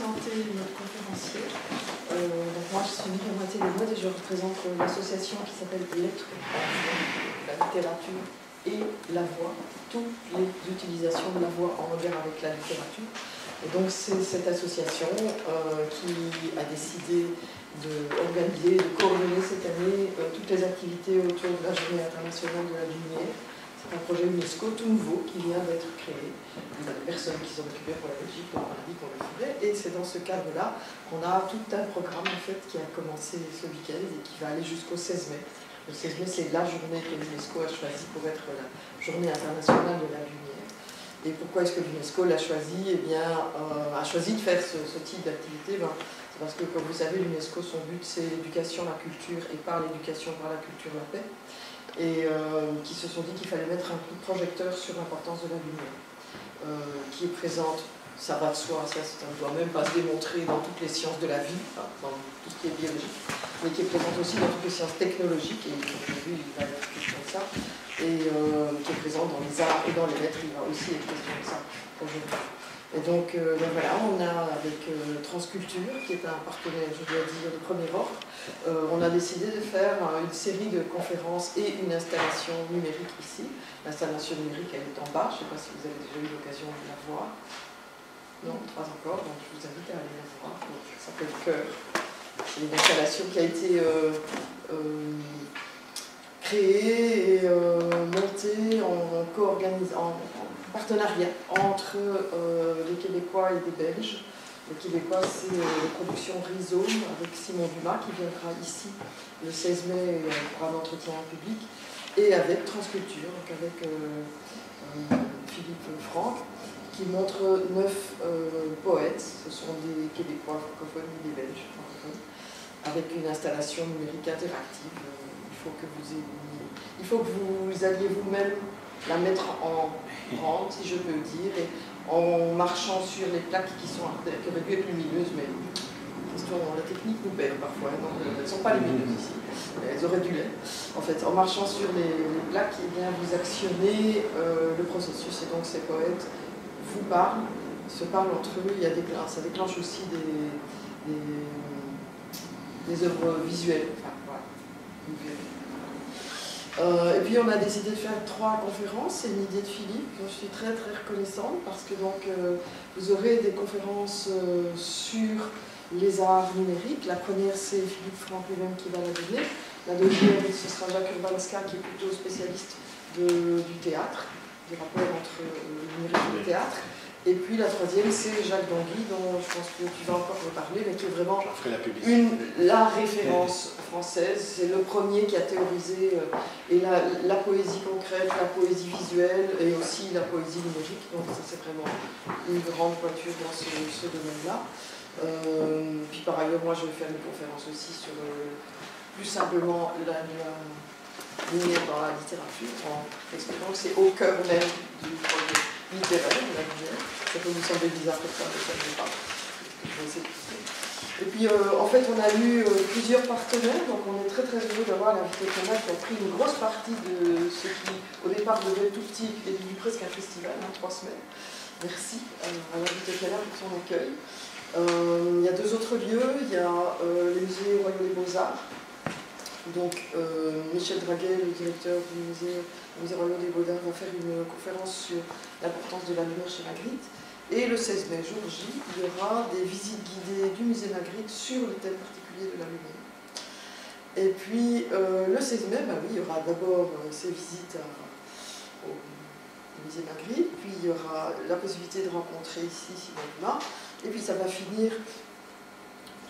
présenter notre conférencier. Donc moi, je suis Myriam Maté-Desmodes et je représente l'association qui s'appelle Lettres, la littérature et la voix, toutes les utilisations de la voix en regard avec la littérature. Et donc c'est cette association qui a décidé d'organiser, de coordonner cette année toutes les activités autour de la Journée internationale de la lumière. C'est un projet UNESCO tout nouveau qui vient d'être créé. Il y a des personnes qui sont occupées pour la Belgique, donc on a dit qu'on le ferait. Et c'est dans ce cadre-là qu'on a tout un programme en fait, qui a commencé ce week-end et qui va aller jusqu'au 16 mai. Le 16 mai, c'est la journée que l'UNESCO a choisie pour être la Journée internationale de la lumière. Et pourquoi est-ce que l'UNESCO l'a choisi? Eh bien, a choisi de faire ce type d'activité. C'est parce que, comme vous savez, l'UNESCO, son but, c'est l'éducation, la culture, et par l'éducation, par la culture, la paix. Et qui se sont dit qu'il fallait mettre un coup de projecteur sur l'importance de la lumière, qui est présente, ça va de soi, ça ne doit même pas se démontrer dans toutes les sciences de la vie, enfin, dans tout ce qui est biologique, mais qui est présente aussi dans toutes les sciences technologiques, et aujourd'hui il va être question de ça, et qui est présente dans les arts et dans les lettres, il va aussi être question de ça aujourd'hui. Et donc voilà, on a avec Transculture, qui est un partenaire, je dois dire, de premier ordre, on a décidé de faire une série de conférences et une installation numérique ici. L'installation numérique, elle est en bas, je ne sais pas si vous avez déjà eu l'occasion de la voir. Non, pas encore, donc je vous invite à aller la voir. Ça s'appelle Cœur. C'est une installation qui a été créée et montée en partenariat entre les Québécois et les Belges. Les Québécois, c'est la production Rhizome avec Simon Dumas qui viendra ici le 16 mai pour un entretien public, et avec Transculture, donc avec Philippe Franck, qui montre 9 poètes, ce sont des Québécois francophones et des Belges francophones, avec une installation numérique interactive. Il faut que vous alliez vous-même la mettre en rente, si je peux dire, et en marchant sur les plaques qui auraient dû être lumineuses, mais la technique nous perd parfois, donc elles ne sont pas lumineuses ici, elles auraient dû l'être. En fait, en marchant sur les plaques, eh bien, vous actionnez le processus, et donc ces poètes vous parlent, se parlent entre eux, ça déclenche aussi des œuvres visuelles. Enfin, voilà. Et puis on a décidé de faire 3 conférences, c'est une idée de Philippe, dont je suis très très reconnaissante, parce que donc vous aurez des conférences sur les arts numériques. La première, c'est Philippe Franck lui-même qui va la donner. La deuxième, ce sera Jacques Urbanska, qui est plutôt spécialiste du théâtre, du rapport entre le numérique et le théâtre. Et puis la troisième, c'est Jacques Danguy, dont je pense que tu vas encore reparler, mais qui est vraiment la référence française. C'est le premier qui a théorisé la poésie concrète, la poésie visuelle et aussi la poésie numérique. Donc ça, c'est vraiment une grande pointure dans ce domaine-là. Puis par ailleurs, moi, je vais faire une conférence aussi sur plus simplement la lumière dans la littérature, en expliquant que c'est au cœur même du projet littéraire de la lumière. Ça peut vous sembler bizarre comme ça, mais ça ne l'est pas. Et puis en fait on a eu plusieurs partenaires, donc on est très très heureux d'avoir l'invité Canal qui a pris une grosse partie de ce qui au départ devait être tout petit et devenu presque un festival, 3 semaines. Merci à l'invité Canal pour son accueil. Il y a 2 autres lieux, il y a le musée Royal des Beaux-Arts. Donc Michel Draguet, le directeur du musée Royal des Beaux-Arts, va faire une conférence sur l'importance de la lumière chez Magritte. Et le 16 mai, jour J, il y aura des visites guidées du musée Magritte sur le thème particulier de la lumière. Et puis le 16 mai, oui, il y aura d'abord ces visites au musée Magritte, puis il y aura la possibilité de rencontrer ici Simon Dumas, et puis ça va finir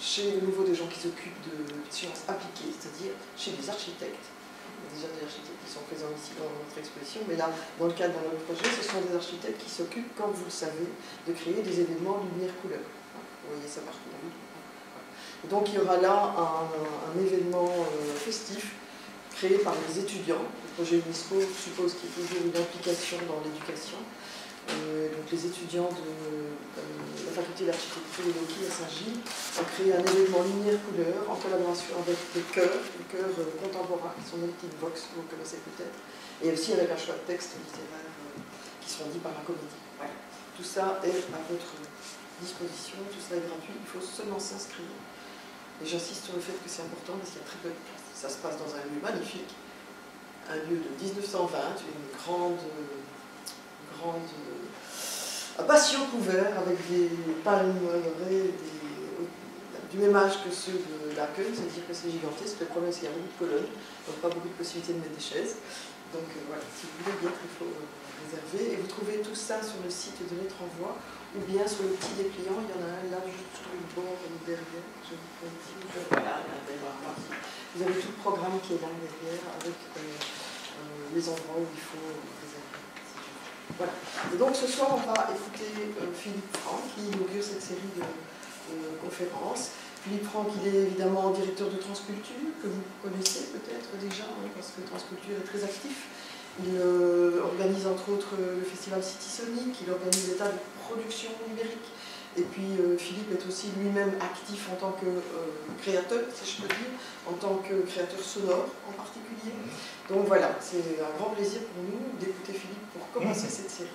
chez de nouveau des gens qui s'occupent de sciences appliquées, c'est-à-dire chez des architectes. Il y a déjà des architectes qui sont présents ici dans notre exposition, mais là, dans le cadre de notre projet, ce sont des architectes qui s'occupent, comme vous le savez, de créer des événements lumière-couleur. Vous voyez ça partout. Et donc il y aura là un événement festif créé par les étudiants. Le projet UNESCO suppose qu'il y ait toujours une implication dans l'éducation. Donc les étudiants de la faculté d'architecture et d'Oki à Saint-Gilles ont créé un événement lumière-couleur en collaboration avec les chœurs contemporains qui sont Native Vox, vous connaissez peut-être, et aussi avec un choix de textes littéraires qui seront dits par la comédie. Voilà. Tout ça est à votre disposition, tout cela est gratuit, il faut seulement s'inscrire. Et j'insiste sur le fait que c'est important parce qu'il y a très peu de place. Ça se passe dans un lieu magnifique, un lieu de 1920, une grande un patio couvert avec des palmes du même âge que ceux de l'accueil, c'est-à-dire que c'est gigantesque. Le problème, c'est qu'il y a beaucoup de colonnes, donc pas beaucoup de possibilités de mettre des chaises. Donc voilà, si vous voulez bien, il faut réserver. Et vous trouvez tout ça sur le site de Lettres en Voix, ou bien sur le petit dépliant, il y en a un là juste sur le bord derrière. Je vous dis, voilà, vous avez tout le programme qui est là derrière avec les endroits où il faut réserver. Voilà. Et donc ce soir, on va écouter Philippe Franck qui inaugure cette série de conférences. Philippe Franck, il est évidemment directeur de Transculture, que vous connaissez peut-être déjà, hein, parce que Transculture est très actif. Il organise entre autres le festival City Sonic, il organise des tas de productions numériques. Et puis Philippe est aussi lui-même actif en tant que créateur, si je peux dire, en tant que créateur sonore en particulier. Donc voilà, c'est un grand plaisir pour nous d'écouter Philippe pour commencer cette série.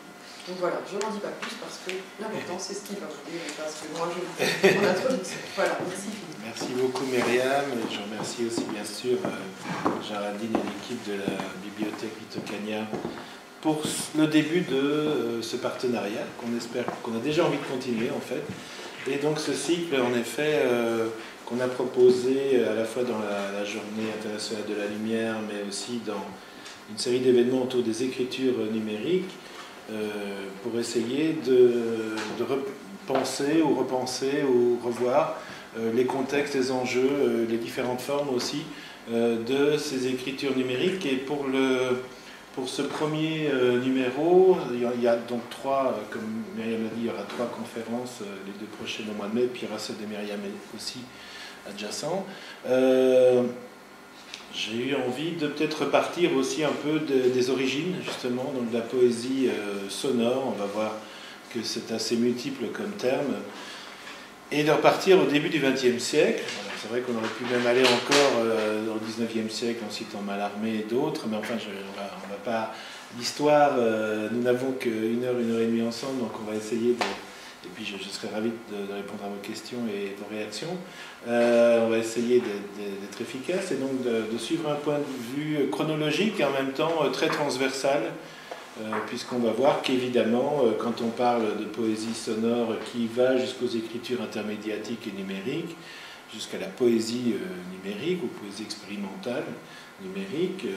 Donc voilà, je n'en dis pas plus parce que l'important c'est ce qu'il va vous dire, parce que moi je vous fais mon introduction. Voilà, merci Philippe. Merci beaucoup Myriam, et je remercie aussi bien sûr Géraldine et l'équipe de la bibliothèque Vitocania pour le début de ce partenariat qu'on a déjà envie de continuer en fait. Et donc ce cycle en effet qu'on a proposé à la fois dans la journée internationale de la lumière, mais aussi dans une série d'événements autour des écritures numériques, pour essayer de repenser ou revoir les contextes, les enjeux, les différentes formes aussi de ces écritures numériques. Et pour ce premier numéro, il y a donc trois, comme Myriam l'a dit, il y aura trois conférences, les deux prochaines au mois de mai, puis il y aura celle de Myriam aussi adjacent. J'ai eu envie de peut-être repartir aussi un peu des origines, justement, donc de la poésie sonore. On va voir que c'est assez multiple comme terme. Et de repartir au début du XXe siècle. C'est vrai qu'on aurait pu même aller encore au XIXe siècle en citant Mallarmé et d'autres, mais enfin, on va pas... L'histoire, nous n'avons qu'une heure et demie ensemble, donc on va essayer de... Et puis je serai ravi de répondre à vos questions et vos réactions. On va essayer d'être efficace et donc de suivre un point de vue chronologique et en même temps très transversal, puisqu'on va voir qu'évidemment, quand on parle de poésie sonore qui va jusqu'aux écritures intermédiatiques et numériques, jusqu'à la poésie numérique ou poésie expérimentale numérique,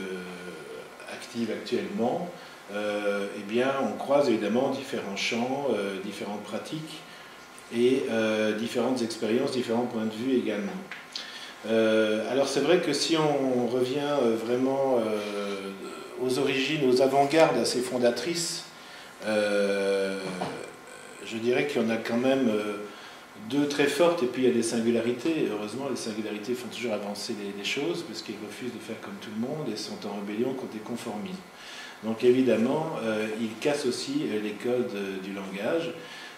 active actuellement, eh bien, on croise évidemment différents champs, différentes pratiques et différentes expériences, différents points de vue également. Alors c'est vrai que si on revient vraiment aux origines, aux avant-gardes assez fondatrices, je dirais qu'il y en a quand même deux très fortes, et puis il y a des singularités. Heureusement, les singularités font toujours avancer les choses, parce qu'ils refusent de faire comme tout le monde et sont en rébellion contre les conformismes. Donc évidemment, ils cassent aussi les codes du langage.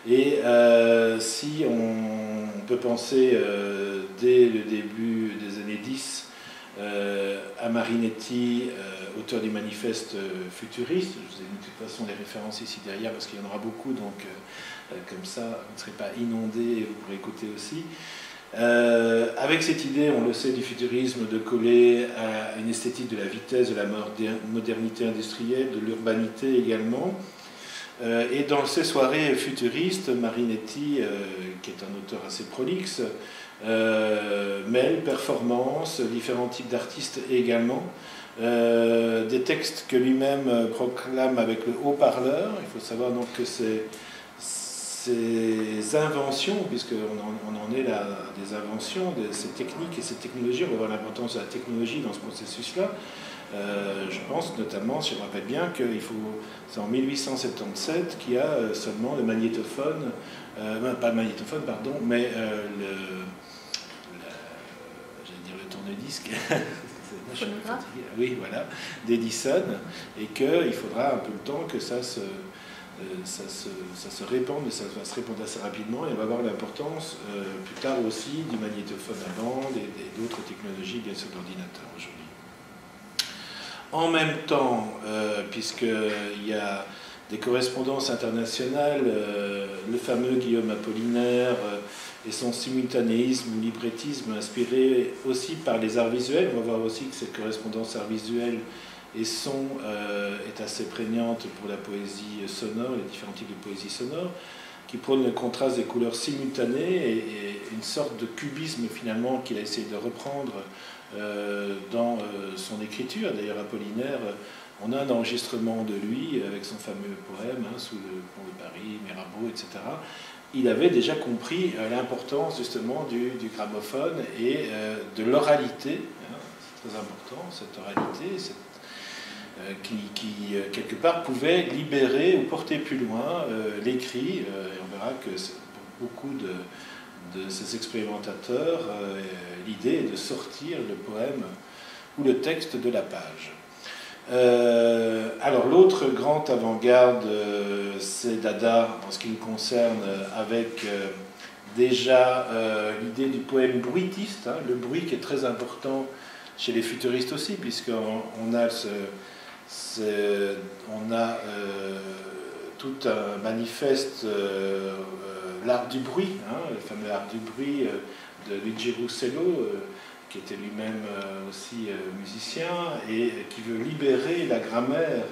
Et si on peut penser dès le début des années 10 à Marinetti, auteur du manifeste futuriste, je vous ai mis de toute façon les références ici derrière parce qu'il y en aura beaucoup, donc comme ça vous ne serez pas inondés et vous pourrez écouter aussi. Avec cette idée, on le sait, du futurisme, de coller à une esthétique de la vitesse, de la modernité industrielle, de l'urbanité également. Et dans ces soirées futuristes, Marinetti, qui est un auteur assez prolixe, mêle performance, différents types d'artistes également, des textes que lui-même proclame avec le haut-parleur. Il faut savoir donc que ces inventions, puisqu'on en est là, des inventions, ces techniques et ces technologies, on va voir l'importance de la technologie dans ce processus-là. Je pense notamment, si je me rappelle bien, c'est en 1877 qu'il y a seulement le magnétophone, pas le magnétophone, pardon, mais j'allais dire le tourne-disque, oui, voilà, d'Edison, et qu'il faudra un peu le temps que ça se répande, et ça va se répandre assez rapidement, et on va voir l'importance plus tard aussi du magnétophone à bande et d'autres technologies, bien sûr, d'ordinateur aujourd'hui. En même temps, puisqu'il y a des correspondances internationales, le fameux Guillaume Apollinaire et son simultanéisme ou librettisme inspiré aussi par les arts visuels. On va voir aussi que cette correspondance art visuel et son est assez prégnante pour la poésie sonore, les différents types de poésie sonore, qui prône le contraste des couleurs simultanées et une sorte de cubisme finalement qu'il a essayé de reprendre dans son écriture. D'ailleurs, Apollinaire, on a un enregistrement de lui avec son fameux poème Sous le pont de Paris, Mirabeau, etc. Il avait déjà compris l'importance justement du gramophone et de l'oralité. C'est très important, cette oralité, qui quelque part pouvait libérer ou porter plus loin l'écrit. Et on verra que pour beaucoup de ces expérimentateurs, l'idée est de sortir le poème ou le texte de la page. Alors l'autre grande avant-garde, c'est Dada en ce qui nous concerne, avec déjà l'idée du poème bruitiste, le bruit qui est très important chez les futuristes aussi, puisqu'on a tout un manifeste, l'art du bruit, le fameux art du bruit de Luigi Russello, qui était lui-même aussi musicien, et qui veut libérer la grammaire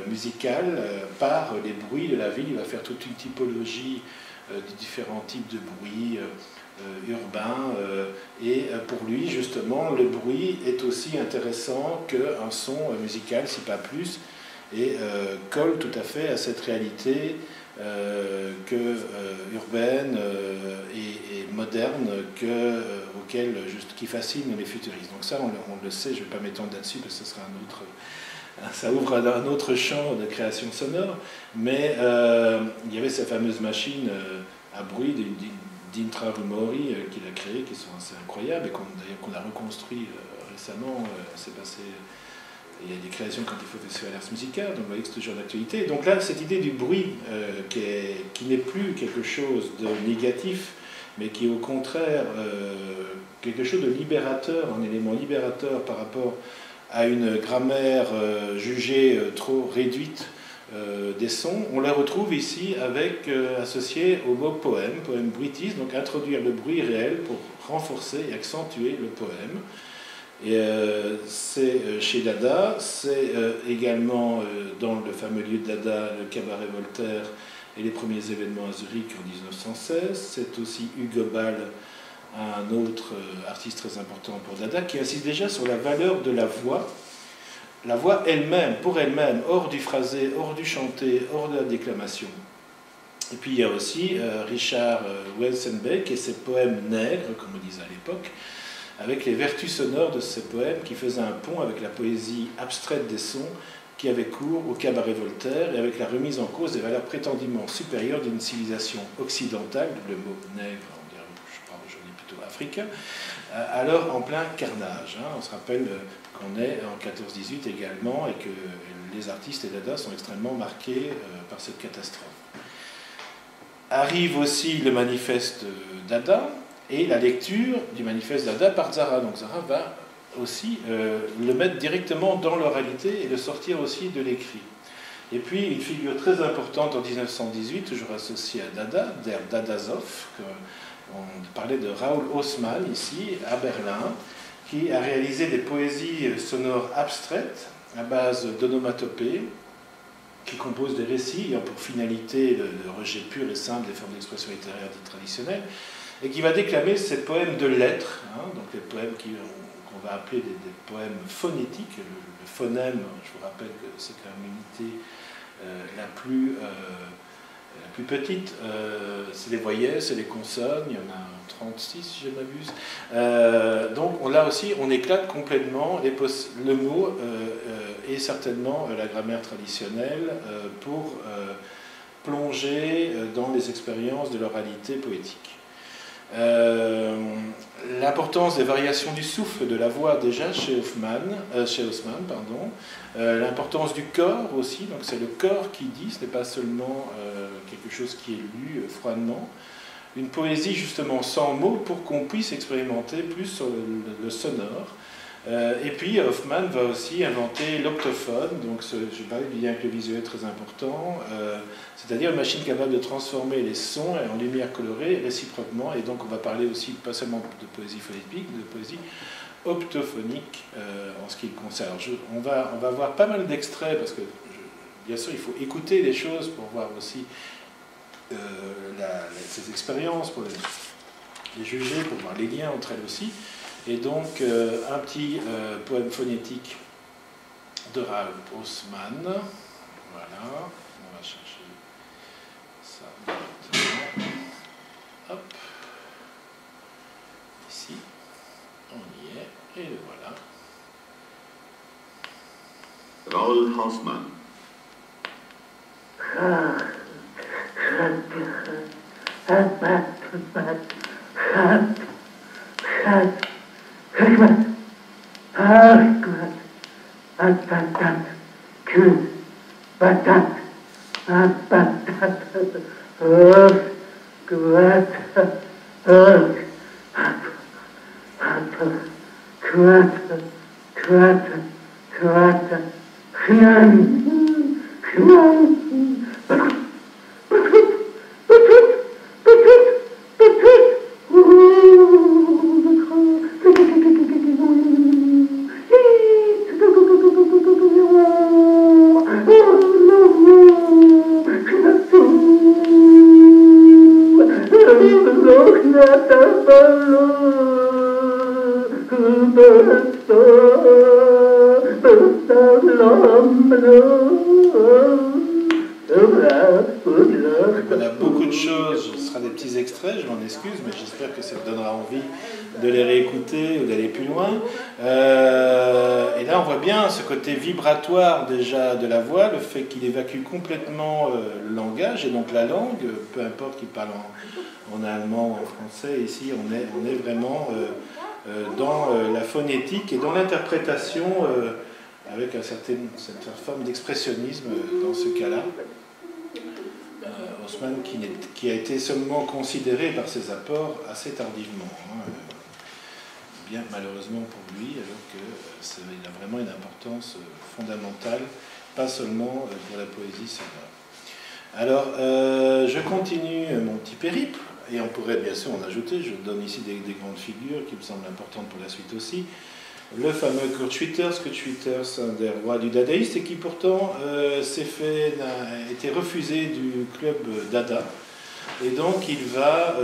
musicale par les bruits de la ville. Il va faire toute une typologie de différents types de bruits urbains, et pour lui, justement, le bruit est aussi intéressant qu'un son musical, si pas plus, et colle tout à fait à cette réalité urbaine et moderne qui fascine les futuristes. Donc ça, on le sait, je ne vais pas m'étendre là-dessus parce que ce sera ça ouvre un autre champ de création sonore, mais il y avait ces fameuses machines à bruit d'Intrarumori qu'il a créées, qui sont assez incroyables et qu'on a reconstruit récemment. C'est passé... Il y a des créations quand il faut faire l'art musical, donc vous voyez que c'est toujours d'actualité. Donc là, cette idée du bruit, qui n'est plus quelque chose de négatif, mais qui est au contraire quelque chose de libérateur, un élément libérateur par rapport à une grammaire jugée trop réduite des sons, on la retrouve ici associée au mot poème bruitiste, donc introduire le bruit réel pour renforcer et accentuer le poème. Et c'est chez Dada, c'est également dans le fameux lieu de Dada, le cabaret Voltaire et les premiers événements à Zurich en 1916. C'est aussi Hugo Ball, un autre artiste très important pour Dada, qui insiste déjà sur la valeur de la voix elle-même, pour elle-même, hors du phrasé, hors du chanté, hors de la déclamation. Et puis il y a aussi Richard Welsenbeck et ses poèmes nègres, comme on disait à l'époque, avec les vertus sonores de ces poèmes qui faisaient un pont avec la poésie abstraite des sons qui avait cours au cabaret Voltaire et avec la remise en cause des valeurs prétendument supérieures d'une civilisation occidentale, le mot nègre, on dirait, je parle aujourd'hui plutôt africain, alors en plein carnage. On se rappelle qu'on est en 14-18 également et que les artistes et Dada sont extrêmement marqués par cette catastrophe. Arrive aussi le manifeste Dada, et la lecture du manifeste Dada par Zara. Donc Zara va aussi le mettre directement dans l'oralité et le sortir aussi de l'écrit. Et puis une figure très importante en 1918, toujours associée à Dada, der Dadazov, on parlait de Raoul Haussmann ici, à Berlin, qui a réalisé des poésies sonores abstraites à base d'onomatopées, qui composent des récits ayant pour finalité le rejet pur et simple des formes d'expression littéraire dites traditionnelles, et qui va déclamer ces poèmes de lettres, donc les poèmes qu'on va appeler des poèmes phonétiques. Le phonème, je vous rappelle que c'est quand même l'unité la plus petite, c'est les voyelles, c'est les consonnes, il y en a 36 si je m'abuse. Donc là aussi, on éclate complètement le mot et certainement la grammaire traditionnelle pour plonger dans les expériences de l'oralité poétique. L'importance des variations du souffle, de la voix déjà chez Haussmann, l'importance du corps aussi, donc c'est le corps qui dit, ce n'est pas seulement quelque chose qui est lu froidement, une poésie justement sans mots pour qu'on puisse expérimenter plus sur le sonore, Et puis Hoffmann va aussi inventer l'optophone, donc je parlais du lien avec le visuel très important, c'est-à-dire une machine capable de transformer les sons en lumière colorée réciproquement, et donc on va parler aussi pas seulement de poésie phonétique, mais de poésie optophonique en ce qui le concerne. On va voir pas mal d'extraits, parce que bien sûr il faut écouter les choses pour voir aussi ces expériences, pour les juger, pour voir les liens entre elles aussi. Et donc, un petit poème phonétique de Ralph Haussmann. Voilà, on va chercher ça directement. Hop, ici, on y est, et le voilà. Ralph Haussmann. On a beaucoup de choses, ce sera des petits extraits, je m'en excuse, mais j'espère que ça vous donnera envie de les réécouter ou d'aller plus loin. Et là on voit bien ce côté vibratoire déjà de la voix, le fait qu'il évacue complètement le langage et donc la langue, peu importe qu'il parle en allemand ou en français, ici on est vraiment dans la phonétique et dans l'interprétation avec une certaine forme d'expressionnisme dans ce cas-là. Haussmann qui a été seulement considéré par ses apports assez tardivement, bien malheureusement pour lui, alors qu'il a vraiment une importance fondamentale, pas seulement pour la poésie sonore. Alors, je continue mon petit périple, et on pourrait bien sûr en ajouter, je donne ici des grandes figures qui me semblent importantes pour la suite aussi. Le fameux Kurt Schwitters, un des rois du dadaïste, et qui pourtant a été refusé du club Dada. Et donc il va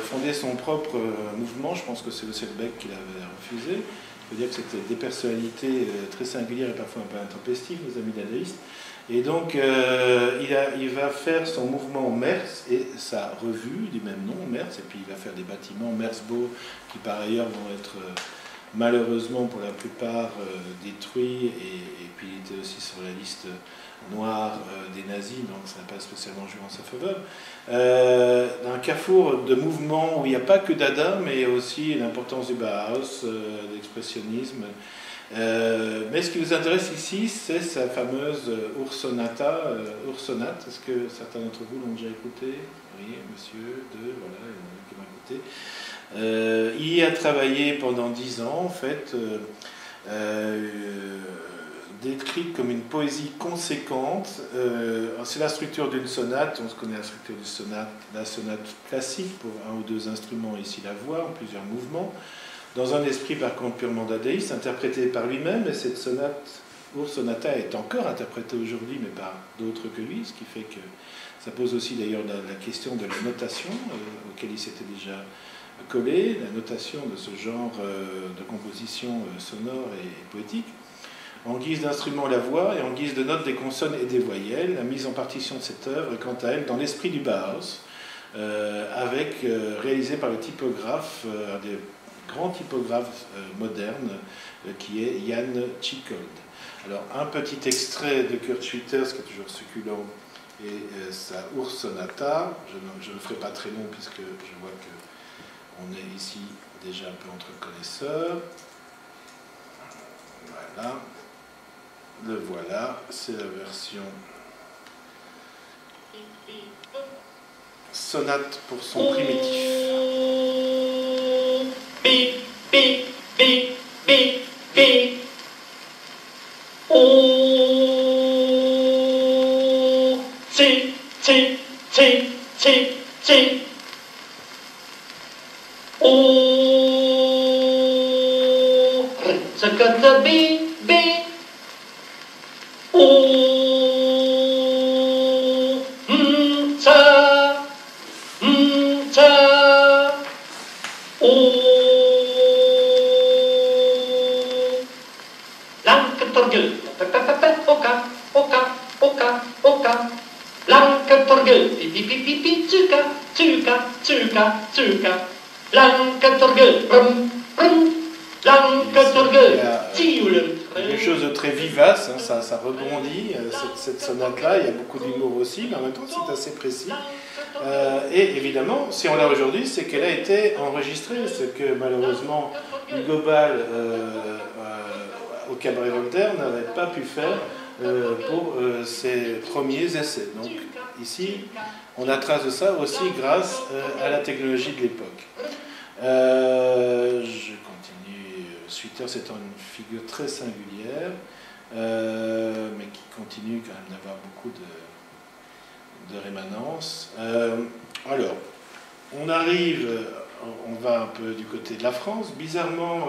fonder son propre mouvement, je pense que c'est le Houellebecq qui l'avait refusé. Il faut dire que c'était des personnalités très singulières et parfois un peu intempestives, les amis dadaïstes. Et donc il va faire son mouvement Merz et sa revue du même nom, Merz, et puis il va faire des bâtiments Merzbow qui par ailleurs vont être malheureusement pour la plupart détruits, et puis il était aussi sur la liste noire des nazis, donc ça n'a pas spécialement joué en sa faveur. Un carrefour de mouvements où il n'y a pas que Dada, mais aussi l'importance du Bauhaus, l'expressionnisme. Mais ce qui nous intéresse ici, c'est sa fameuse Ursonate. Est-ce que certains d'entre vous l'ont déjà écouté? Oui, monsieur, voilà, qui m'a écouté. Il y a travaillé pendant 10 ans, en fait, décrite comme une poésie conséquente. C'est la structure d'une sonate, on se connaît la structure d'une sonate, la sonate classique pour un ou deux instruments, ici la voix, en plusieurs mouvements, dans un esprit par contre purement dadaïste, interprété par lui-même, et cette sonate, Ursonata, est encore interprétée aujourd'hui, mais par d'autres que lui, ce qui fait que ça pose aussi d'ailleurs la question de la notation, auquel il s'était déjà collé, la notation de ce genre de composition sonore et poétique. En guise d'instrument, la voix, et en guise de notes, des consonnes et des voyelles. La mise en partition de cette œuvre est quant à elle dans l'esprit du Bauhaus, réalisé par le typographe, un des grands typographes modernes, qui est Jan Tschichold. Alors, un petit extrait de Kurt Schwitters, qui est toujours succulent, et sa Ursonata. Je ne ferai pas très long, puisque je vois qu'on est ici déjà un peu entre connaisseurs. Voilà. Le voilà, c'est la version sonate pour son primitif. C, C, C, C, C. O, sakata B, B. O, ta, ta. O, Lanketorgel, oka, oka, oka, oka. Lanketorgel, pipi, pipi, pipi, tsuka, tsuka, tsuka, tsuka. Lanketorgel, brum, brum. Lanketorgel, tiulum. Quelque chose de très vivace, hein, ça rebondit, cette sonate-là, il y a beaucoup d'humour aussi, mais en même temps c'est assez précis. Et évidemment, si on l'a aujourd'hui, c'est qu'elle a été enregistrée, ce que malheureusement Hugo Ball au Cabaret Voltaire n'avait pas pu faire pour ses premiers essais. Donc ici, on a trace de ça aussi grâce à la technologie de l'époque. Je continue. Suiter, c'est une figure très singulière, mais qui continue quand même d'avoir beaucoup de rémanence. Alors, on arrive, on va un peu du côté de la France. Bizarrement,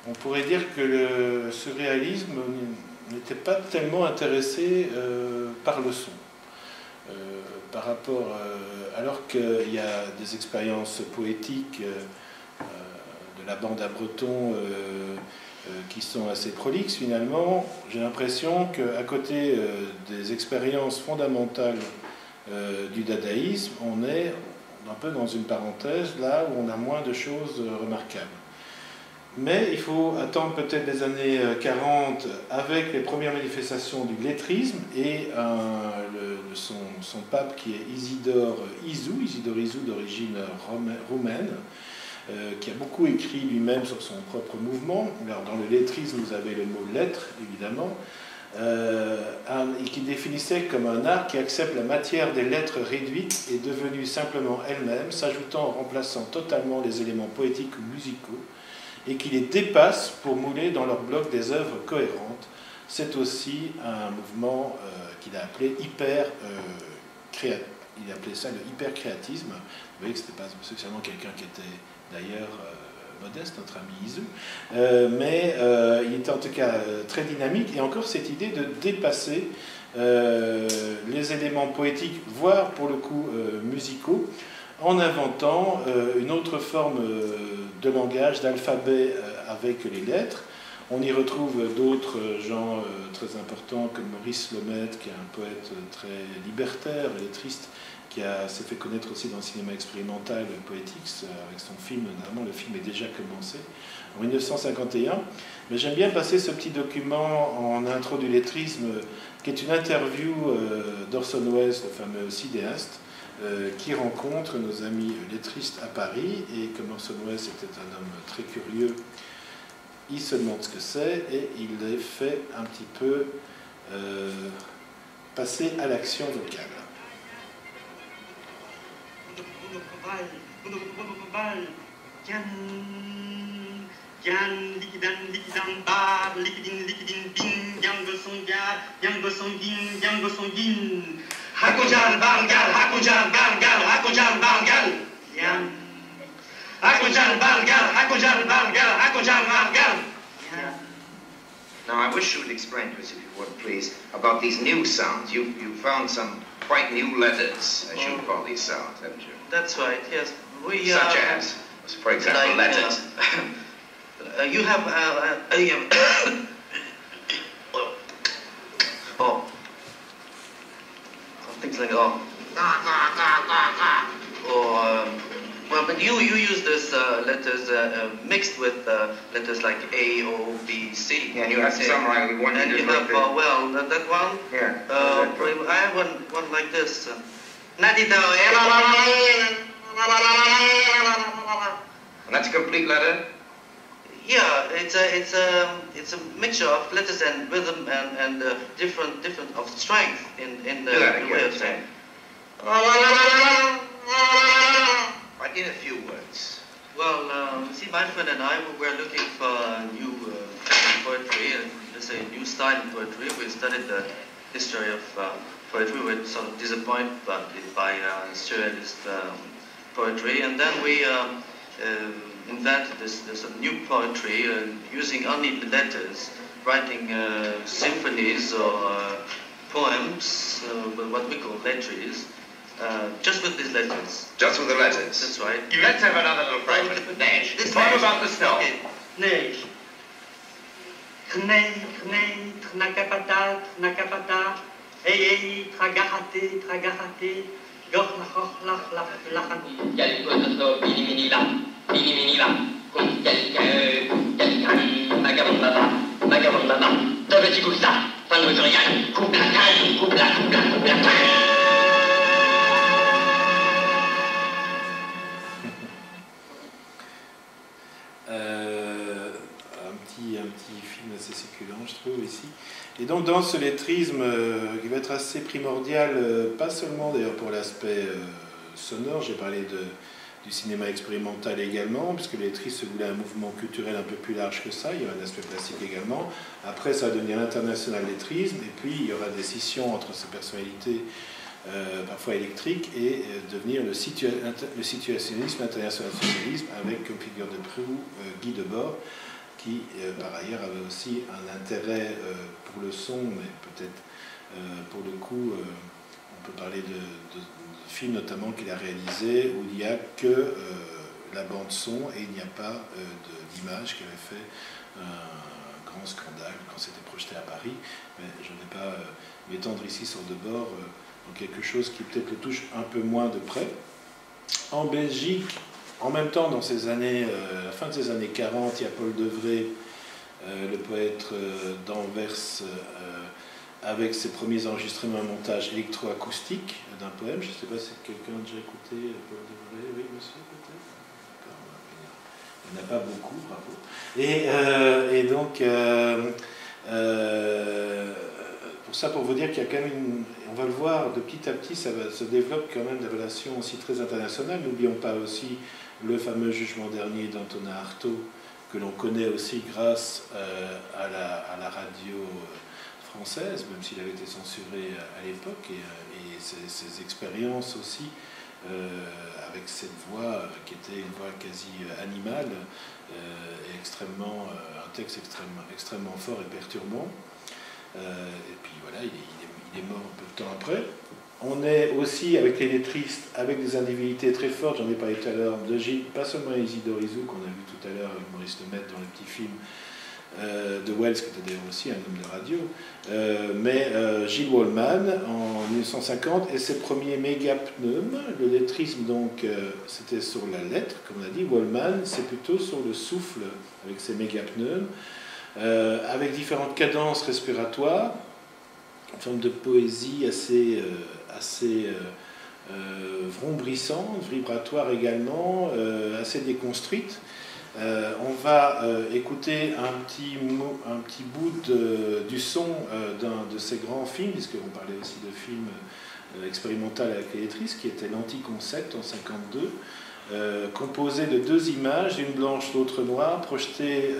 on pourrait dire que le surréalisme n'était pas tellement intéressé par le son. Par rapport, alors qu'il y a des expériences poétiques de la bande à Breton qui sont assez prolixes finalement, j'ai l'impression qu'à côté des expériences fondamentales du dadaïsme, on est un peu dans une parenthèse là où on a moins de choses remarquables. Mais il faut attendre peut-être les années 40 avec les premières manifestations du lettrisme et son pape qui est Isidore Isou d'origine roumaine, qui a beaucoup écrit lui-même sur son propre mouvement. Alors, dans le lettrisme, vous avez le mot lettre, évidemment, et qui définissait comme un art qui accepte la matière des lettres réduites et devenue simplement elle-même, s'ajoutant en remplaçant totalement les éléments poétiques ou musicaux, et qui les dépasse pour mouler dans leur bloc des œuvres cohérentes. C'est aussi un mouvement qu'il a appelé il appelait ça le hyper-créatisme. Vous voyez que ce n'était pas spécialement quelqu'un qui était d'ailleurs modeste, notre ami Isou, mais il était en tout cas très dynamique, et encore cette idée de dépasser les éléments poétiques, voire pour le coup musicaux, en inventant une autre forme de langage, d'alphabet avec les lettres. On y retrouve d'autres gens très importants comme Maurice Lemaitre, qui est un poète très libertaire, lettriste, qui s'est fait connaître aussi dans le cinéma expérimental Poetics, avec son film, notamment le film est déjà commencé, en 1951. Mais j'aime bien passer ce petit document en intro du lettrisme, qui est une interview d'Orson Welles, le fameux cinéaste, qui rencontre nos amis lettristes à Paris, et comme Orson Welles était un homme très curieux, il se demande ce que c'est, et il les fait un petit peu passer à l'action vocale. Hakujan Bangal, Hakujan Bangal, Hakujan Bangal. Hakujan Bangal, Hakujan Bangal, Hakujan Bangal. Now, I wish you would explain to us, if you would, please, about these new sounds. You found some quite new letters, as you call these sounds, haven't you? That's right, yes. Such as, for example, like, letters. You have oh, things like oh, or well, but you use this letters mixed with letters like A, O, B, C. Yeah, and you have some like one. And you have well that one. Yeah. I have one like this. And that's a complete letter. Yeah, it's a mixture of letters and rhythm and different of strength in the way of saying. But in a few words. Well, see, my friend and I were looking for new poetry, and let's say new style in poetry. We studied the history of poetry. We were sort of disappointed by surrealist poetry, and then we invented this new poetry using only the letters, writing symphonies or poems, what we call letters, just with these letters. Just with the letters? That's right. Let's have another little fragment. Neige. What about the snow? Okay. Neige. Knei, knei, tnakapata, tnakapata, ei, tragahate, tragahate, gochlach, lach, lach, lachan. Yalikoto, piniminiva, piniminiva, con quelqu'un, magabondaba, dove ti gusta, quando ti regali, coupe la canne, coupe la canne. Un petit film assez succulent, je trouve, ici. Et donc, dans ce lettrisme qui va être assez primordial, pas seulement d'ailleurs pour l'aspect sonore, j'ai parlé du cinéma expérimental également, puisque le lettrisme se voulait un mouvement culturel un peu plus large que ça, il y aura un aspect plastique également. Après, ça va devenir l'international lettrisme, et puis il y aura des scissions entre ces personnalités parfois électriques et devenir le situationnisme, international socialisme, avec comme figure de proue Guy Debord, qui par ailleurs avait aussi un intérêt pour le son, mais peut-être pour le coup, on peut parler de films notamment qu'il a réalisé où il n'y a que la bande son et il n'y a pas d'image, qui avait fait un grand scandale quand c'était projeté à Paris. Mais je ne vais pas m'étendre ici sur Debord en quelque chose qui peut-être le touche un peu moins de près. En Belgique, en même temps, dans ces années, la fin de ces années 40, il y a Paul Devray, le poète d'Anvers, avec ses premiers enregistrements et montages électroacoustiques d'un poème. Je ne sais pas si quelqu'un a déjà écouté Paul Devray. Oui, monsieur, peut-être. D'accord. Il n'y en a pas beaucoup, bravo. Et donc, pour vous dire qu'il y a quand même on va le voir, de petit à petit, ça se développe quand même des relations aussi très internationales. N'oublions pas aussi le fameux jugement dernier d'Antonin Artaud, que l'on connaît aussi grâce à la radio française, même s'il avait été censuré à l'époque, et ses expériences aussi, avec cette voix qui était une voix quasi animale, et un texte extrêmement fort et perturbant. Et puis voilà, il est mort un peu de temps après. On est aussi avec les lettristes, avec des individualités très fortes, j'en ai parlé tout à l'heure, de Gilles, pas seulement Isidore Izou, qu'on a vu tout à l'heure avec Maurice Lemaitre dans le petit film de Wells, qui était d'ailleurs aussi un homme de radio, mais Gilles Wallman en 1950 et ses premiers mégapneums. Le lettrisme, donc, c'était sur la lettre, comme on a dit. Wallman, c'est plutôt sur le souffle, avec ses mégapneums, avec différentes cadences respiratoires, une forme de poésie assez vrombrissante, vibratoire également, assez déconstruite. On va écouter un petit bout du son d'un de ces grands films, puisqu'on parlait aussi de films expérimentaux avec les lettristes, qui était l'Anti-Concept en 1952, composé de deux images, une blanche, l'autre noire, projetées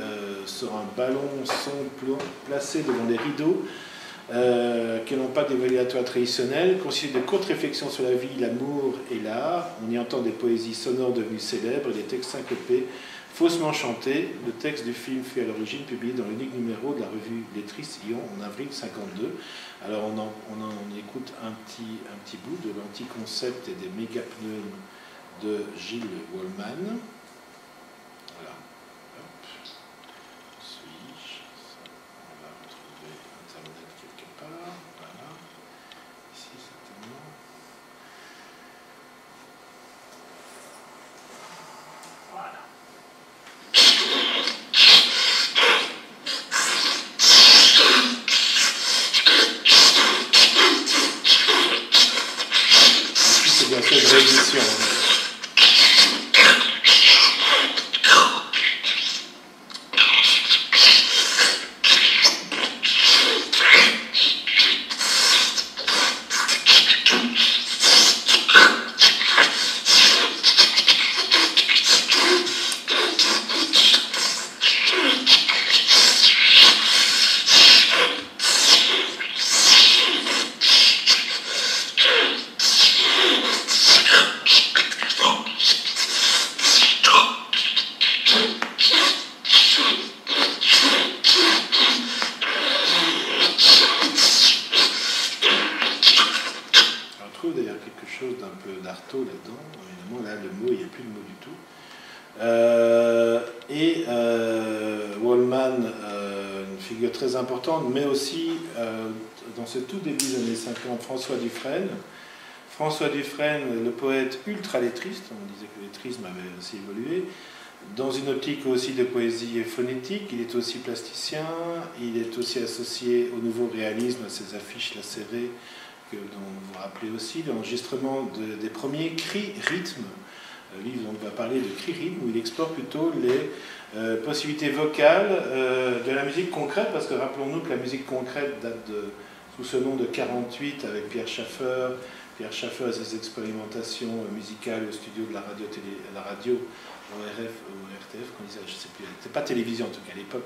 sur un ballon son placé devant des rideaux, qui n'ont pas d'évaluatoire traditionnel, constitué de courtes réflexions sur la vie, l'amour et l'art. On y entend des poésies sonores devenues célèbres, des textes syncopés, faussement chantés. Le texte du film fut à l'origine publié dans l'unique numéro de la revue Lettriste Ion en avril 1952. Alors on en écoute un petit bout de l'Anti-Concept et des mégapneums de Gilles Wallman. Voilà. Hop. Suis-je ? On va retrouver Internet quelque part. Voilà. Ici, certainement. Voilà. Ici, c'est bien sûr une réédition. retrouve d'ailleurs quelque chose d'un peu d'Artaud là-dedans. Évidemment, là, le mot, il n'y a plus de mot du tout. Wallman, une figure très importante, mais aussi, dans ce tout début des années 50, François Dufresne. François Dufresne, le poète ultra-lettriste, on disait que le lettrisme avait aussi évolué, dans une optique aussi de poésie phonétique. Il est aussi plasticien, il est aussi associé au nouveau réalisme, à ces affiches lacérées dont vous vous rappelez aussi, l'enregistrement des premiers cris-rythmes. Lui, on va parler de cri-rythme, où il explore plutôt les possibilités vocales de la musique concrète, parce que rappelons-nous que la musique concrète date sous ce nom de 48 avec Pierre Schaeffer. Pierre Schaeffer et ses expérimentations musicales au studio de la radio au RTF, qu'on disait, je ne sais plus, c'était pas télévision en tout cas à l'époque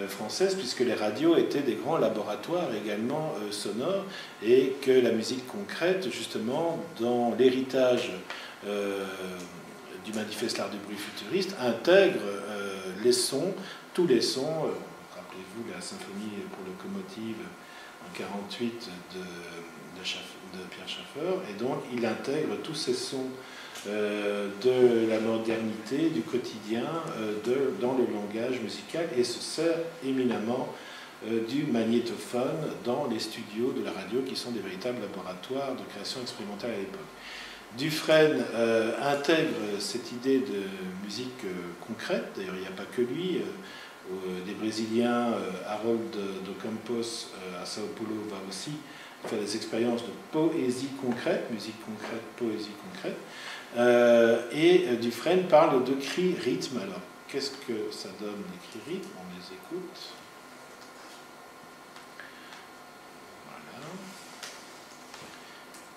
française, puisque les radios étaient des grands laboratoires également sonores, et que la musique concrète, justement, dans l'héritage du manifeste L'Art du bruit futuriste, intègre les sons, tous les sons, rappelez-vous la symphonie pour locomotive en 48 de Pierre Schaeffer, et donc il intègre tous ces sons de la modernité, du quotidien, dans le langage musical, et se sert éminemment du magnétophone dans les studios de la radio, qui sont des véritables laboratoires de création expérimentale à l'époque. Dufresne intègre cette idée de musique concrète, d'ailleurs il n'y a pas que lui, des Brésiliens, Harold do Campos à Sao Paulo va aussi faire des expériences de poésie concrète, musique concrète, poésie concrète, et Dufresne parle de cri-rythme. Alors, qu'est-ce que ça donne les cri-rythmes? On les écoute.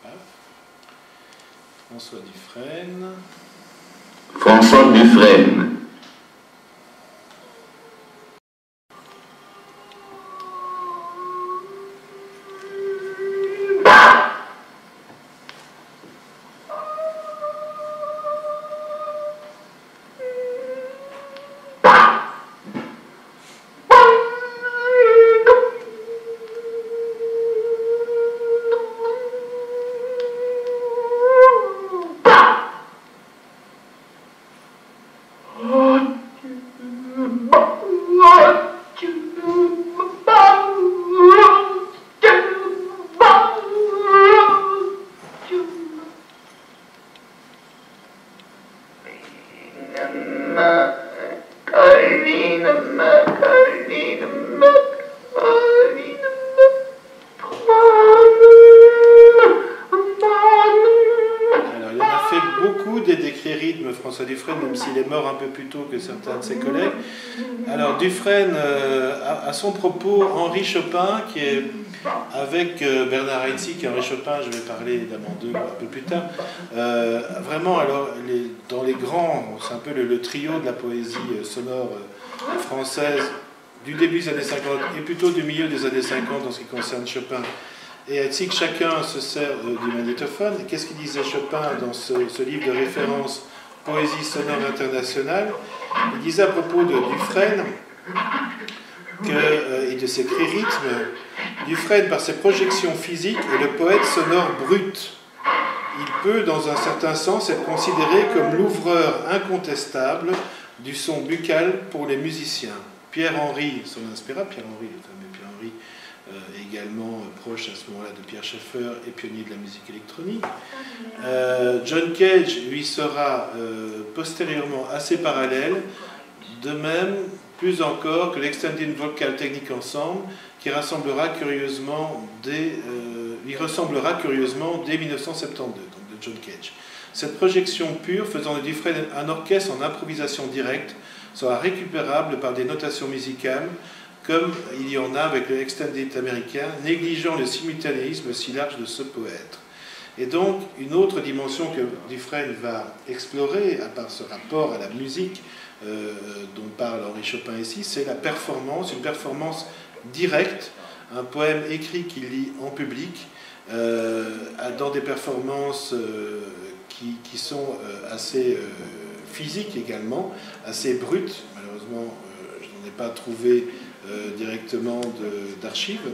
Voilà. François Dufresne. François Dufresne. Même s'il est mort un peu plus tôt que certains de ses collègues. Alors Dufresne a son propos Henri Chopin, qui est avec Bernard Heinzig, qui est Henri Chopin, je vais parler évidemment d'eux un peu plus tard. Vraiment, alors, dans les grands, c'est un peu le trio de la poésie sonore française du début des années 50 et plutôt du milieu des années 50 en ce qui concerne Chopin et Heinzig. Chacun se sert du magnétophone. Qu'est-ce qu'il disait Chopin dans ce livre de référence Poésie sonore internationale? Il disait à propos de Dufresne et de ses cris-rythmes, Dufresne, par ses projections physiques, est le poète sonore brut. Il peut, dans un certain sens, être considéré comme l'ouvreur incontestable du son buccal pour les musiciens. Pierre-Henry s'en inspira, Pierre-Henry, le fameux Pierre-Henry, également proche à ce moment-là de Pierre Schaeffer et pionnier de la musique électronique. John Cage lui sera postérieurement assez parallèle, de même, plus encore, que l'Extended Vocal Technique Ensemble, qui ressemblera curieusement dès 1972, donc de John Cage. Cette projection pure, faisant de Dufresne un orchestre en improvisation directe, sera récupérable par des notations musicales, comme il y en a avec le Extended américain, négligeant le simultanéisme si large de ce poète. Et donc, une autre dimension que Dufresne va explorer, à part ce rapport à la musique dont parle Henri Chopin ici, c'est la performance, une performance directe, un poème écrit qu'il lit en public, dans des performances qui sont assez physiques également, assez brutes. Malheureusement, je n'en ai pas trouvé directement d'archives,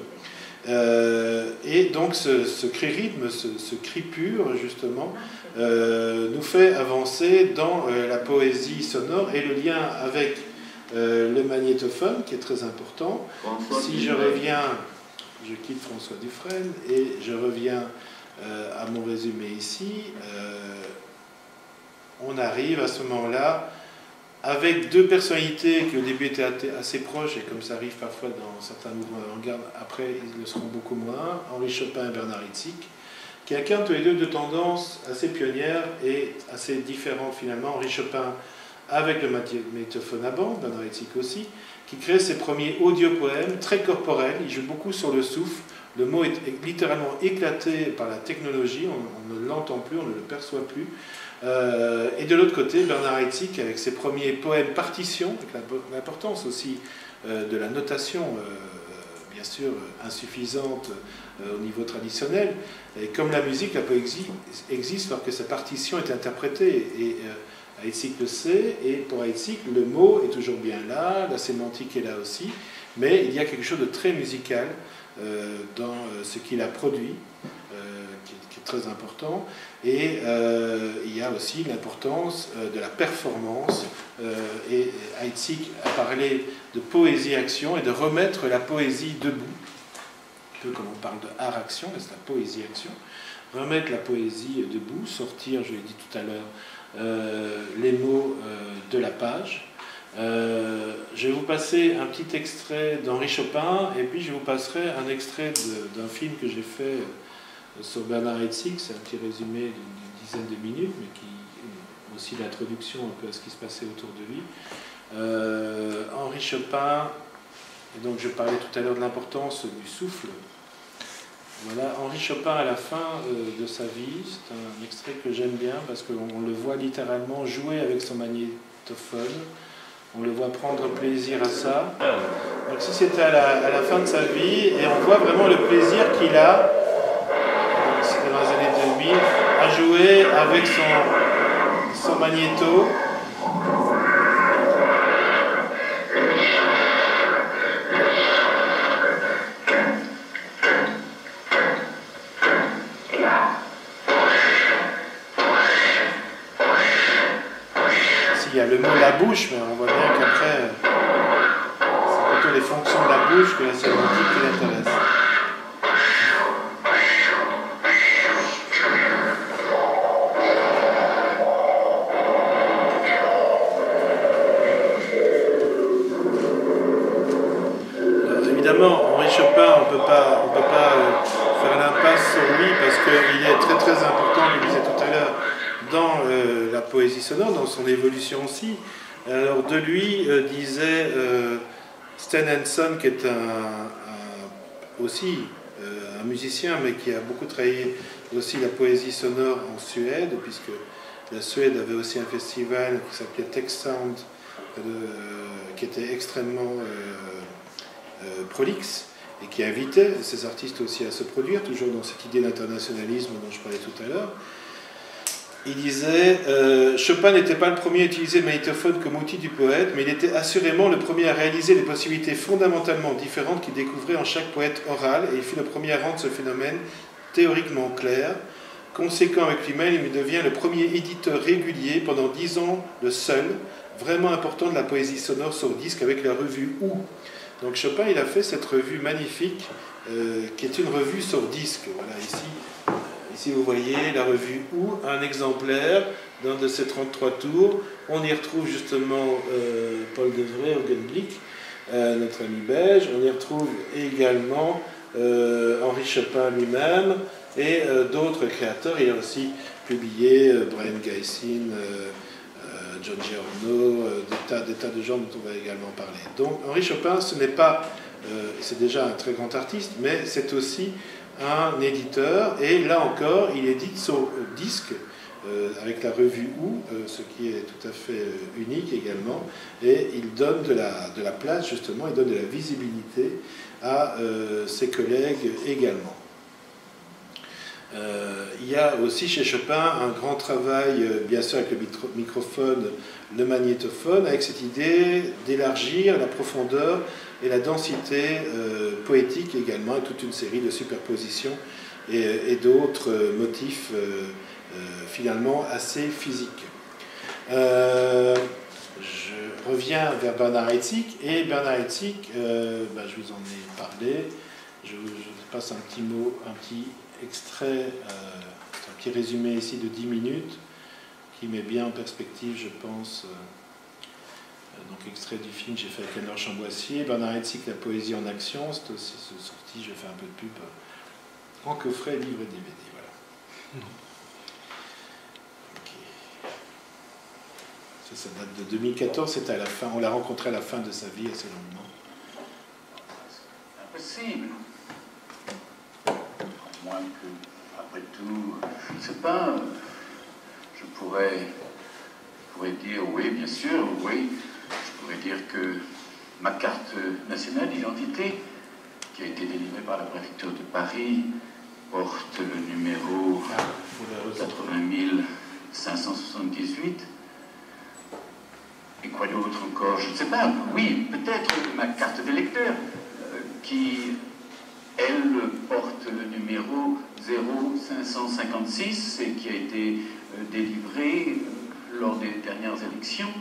Et donc ce cri rythme, ce cri pur justement, nous fait avancer dans la poésie sonore et le lien avec le magnétophone qui est très important. Si je reviens, je quitte François Dufresne et je reviens à mon résumé ici, on arrive à ce moment-là avec deux personnalités qui au début étaient assez proches, et comme ça arrive parfois dans certains mouvements d'avant-garde, après ils le seront beaucoup moins, Henri Chopin et Bernard Heidsieck, qui incarnent tous les deux de tendances assez pionnières et assez différentes finalement. Henri Chopin avec le magnétophone à bande, Bernard Heidsieck aussi, qui crée ses premiers audiopoèmes très corporels, il joue beaucoup sur le souffle, le mot est littéralement éclaté par la technologie, on ne l'entend plus, on ne le perçoit plus. Et de l'autre côté, Bernard Heidsieck avec ses premiers poèmes partitions, avec l'importance aussi de la notation, bien sûr insuffisante au niveau traditionnel. Et comme la musique, la poésie existe lorsque sa partition est interprétée. Et Heidsieck le sait, et pour Heidsieck, le mot est toujours bien là, la sémantique est là aussi, mais il y a quelque chose de très musical dans ce qu'il a produit, qui est très important, et il y a aussi l'importance de la performance, et Heidsieck a parlé de poésie-action et de remettre la poésie debout, un peu comme on parle de art-action, mais c'est la poésie-action, remettre la poésie debout, sortir, je l'ai dit tout à l'heure, les mots de la page. Je vais vous passer un petit extrait d'Henri Chopin, et puis je vous passerai un extrait d'un film que j'ai fait sur Bernard Heidsieck. C'est un petit résumé d'une dizaine de minutes, mais qui est aussi l'introduction un peu à ce qui se passait autour de lui. Henri Chopin, et donc je parlais tout à l'heure de l'importance du souffle. Voilà, Henri Chopin à la fin de sa vie, c'est un extrait que j'aime bien parce qu'on le voit littéralement jouer avec son magnétophone. On le voit prendre plaisir à ça. Donc si c'était à la fin de sa vie, et on voit vraiment le plaisir qu'il a, c'était dans les années 2000, à jouer avec son magnéto. Il y a le mot la bouche, mais on voit bien qu'après, c'est plutôt les fonctions de la bouche que la sémantique qui l'intéresse. Évidemment, Henri Chopin, on peut pas faire l'impasse sur lui parce qu'il est très très important, je le disais tout à l'heure, dans la poésie sonore, dans son évolution aussi. Alors de lui disait Sten Hansson, qui est aussi un musicien, mais qui a beaucoup travaillé aussi la poésie sonore en Suède, puisque la Suède avait aussi un festival qui s'appelait Tech Sound, qui était extrêmement prolixe, et qui invitait ces artistes aussi à se produire, toujours dans cette idée d'internationalisme dont je parlais tout à l'heure. Il disait Chopin n'était pas le premier à utiliser le magnétophone comme outil du poète, mais il était assurément le premier à réaliser les possibilités fondamentalement différentes qu'il découvrait en chaque poète oral, et il fut le premier à rendre ce phénomène théoriquement clair. Conséquent avec lui-même, il devient le premier éditeur régulier, pendant 10 ans le seul, vraiment important de la poésie sonore sur disque avec la revue OU. Donc Chopin, il a fait cette revue magnifique, qui est une revue sur disque. Voilà, ici vous voyez la revue OU, un exemplaire d'un de ces 33 tours. On y retrouve justement Paul Devray, Augenblick, notre ami belge. On y retrouve également Henri Chopin lui-même et d'autres créateurs. Il a aussi publié Brian Gysin, John Giorno, des tas de gens dont on va également parler. Donc Henri Chopin, ce n'est pas, c'est déjà un très grand artiste, mais c'est aussi un éditeur, et là encore, il édite sur disque, avec la revue OU, ce qui est tout à fait unique également, et il donne de la place, justement, il donne de la visibilité à ses collègues également. Il y a aussi chez Chopin un grand travail, bien sûr avec le microphone, le magnétophone, avec cette idée d'élargir la profondeur et la densité poétique également, et toute une série de superpositions et d'autres motifs finalement assez physiques. Je reviens vers Bernard Heidsieck, et Bernard Heidsieck, je vous en ai parlé, je vous passe un petit mot, un petit extrait, un petit résumé ici de 10 minutes, qui met bien en perspective, je pense, donc extrait du film J'ai fait avec Anne Chamboissier, Bernard Heidsieck, La poésie en action, c'est aussi sorti, je fais un peu de pub, en coffret, livre et DVD, voilà. Okay. Ça date de 2014, c'était à la fin, on l'a rencontré à la fin de sa vie assez longuement. Impossible. À moins que, après tout, je ne sais pas, je pourrais dire oui, bien sûr, oui. Je pourrais dire que ma carte nationale d'identité, qui a été délivrée par la préfecture de Paris, porte le numéro 80 578. Et quoi d'autre encore? Je ne sais pas. Oui, peut-être ma carte d'électeur, qui, elle, porte le numéro 0556 et qui a été délivrée lors des dernières élections.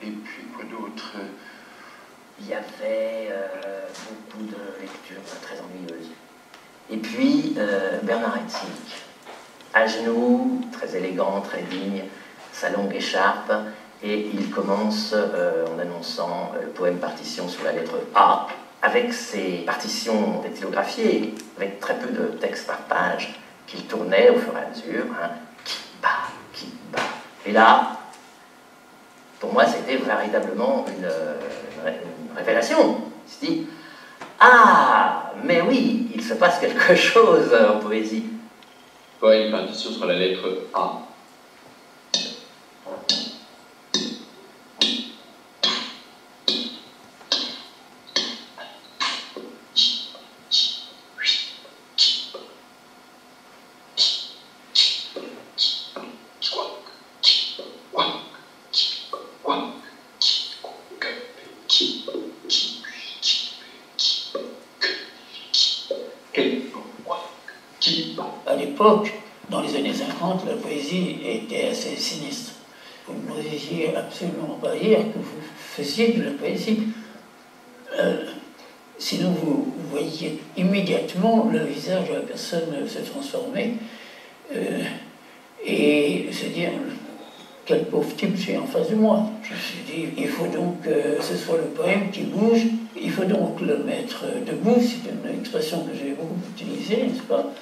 Et puis, quoi d'autre? Il y avait beaucoup de lectures très ennuyeuses. Et puis, Bernard Heidsieck, à genoux, très élégant, très digne, sa longue écharpe, et il commence en annonçant le poème partition sur la lettre A, avec ses partitions dactylographiées, avec très peu de texte par page, qu'il tournait au fur et à mesure, hein, qui bat. Et là, pour moi, c'était véritablement une révélation. Il se dit, ah, mais oui, il se passe quelque chose en poésie. Poème partition sur la lettre A. À l'époque, dans les années 50, la poésie était assez sinistre. Vous n'osiez absolument pas dire que vous faisiez de la poésie. Sinon, vous voyiez immédiatement le visage de la personne se transformer et se dire quel pauvre type j'ai en face de moi. Je me suis dit, il faut donc que ce soit le poème qui bouge, il faut donc le mettre debout, c'est une expression que j'ai beaucoup utilisée, n'est-ce pas?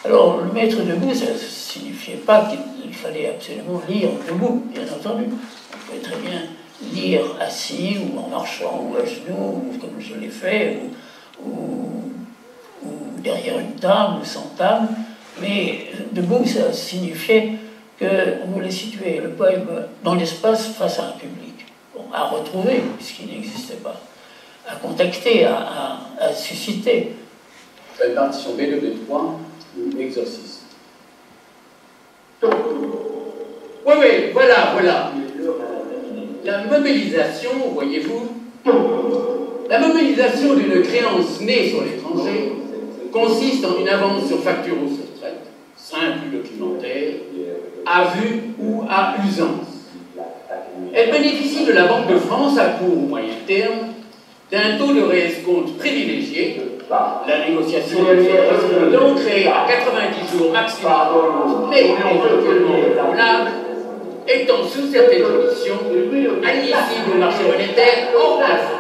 Alors, le mettre debout, ça ne signifiait pas qu'il fallait absolument lire debout, bien entendu. On pouvait très bien lire assis, ou en marchant, ou à genoux, ou comme je l'ai fait, ou derrière une table, sans table. Mais debout, ça signifiait qu'on voulait situer le poème dans l'espace face à un public. Bon, à retrouver, puisqu'il n'existait pas. À contacter, à susciter. La partition B2, B3, l'exorcisme. Oui, voilà. La mobilisation, voyez-vous, la mobilisation d'une créance née sur l'étranger consiste en une avance sur facture ou sur traite, simple ou documentaire, à vue ou à usance. Elle bénéficie de la Banque de France à court ou moyen terme d'un taux de réescompte privilégié. La négociation est donc créée à 90 jours maximum, mais éventuellement renouvelable, étant sous certaines conditions admissible au marché monétaire hors plafond.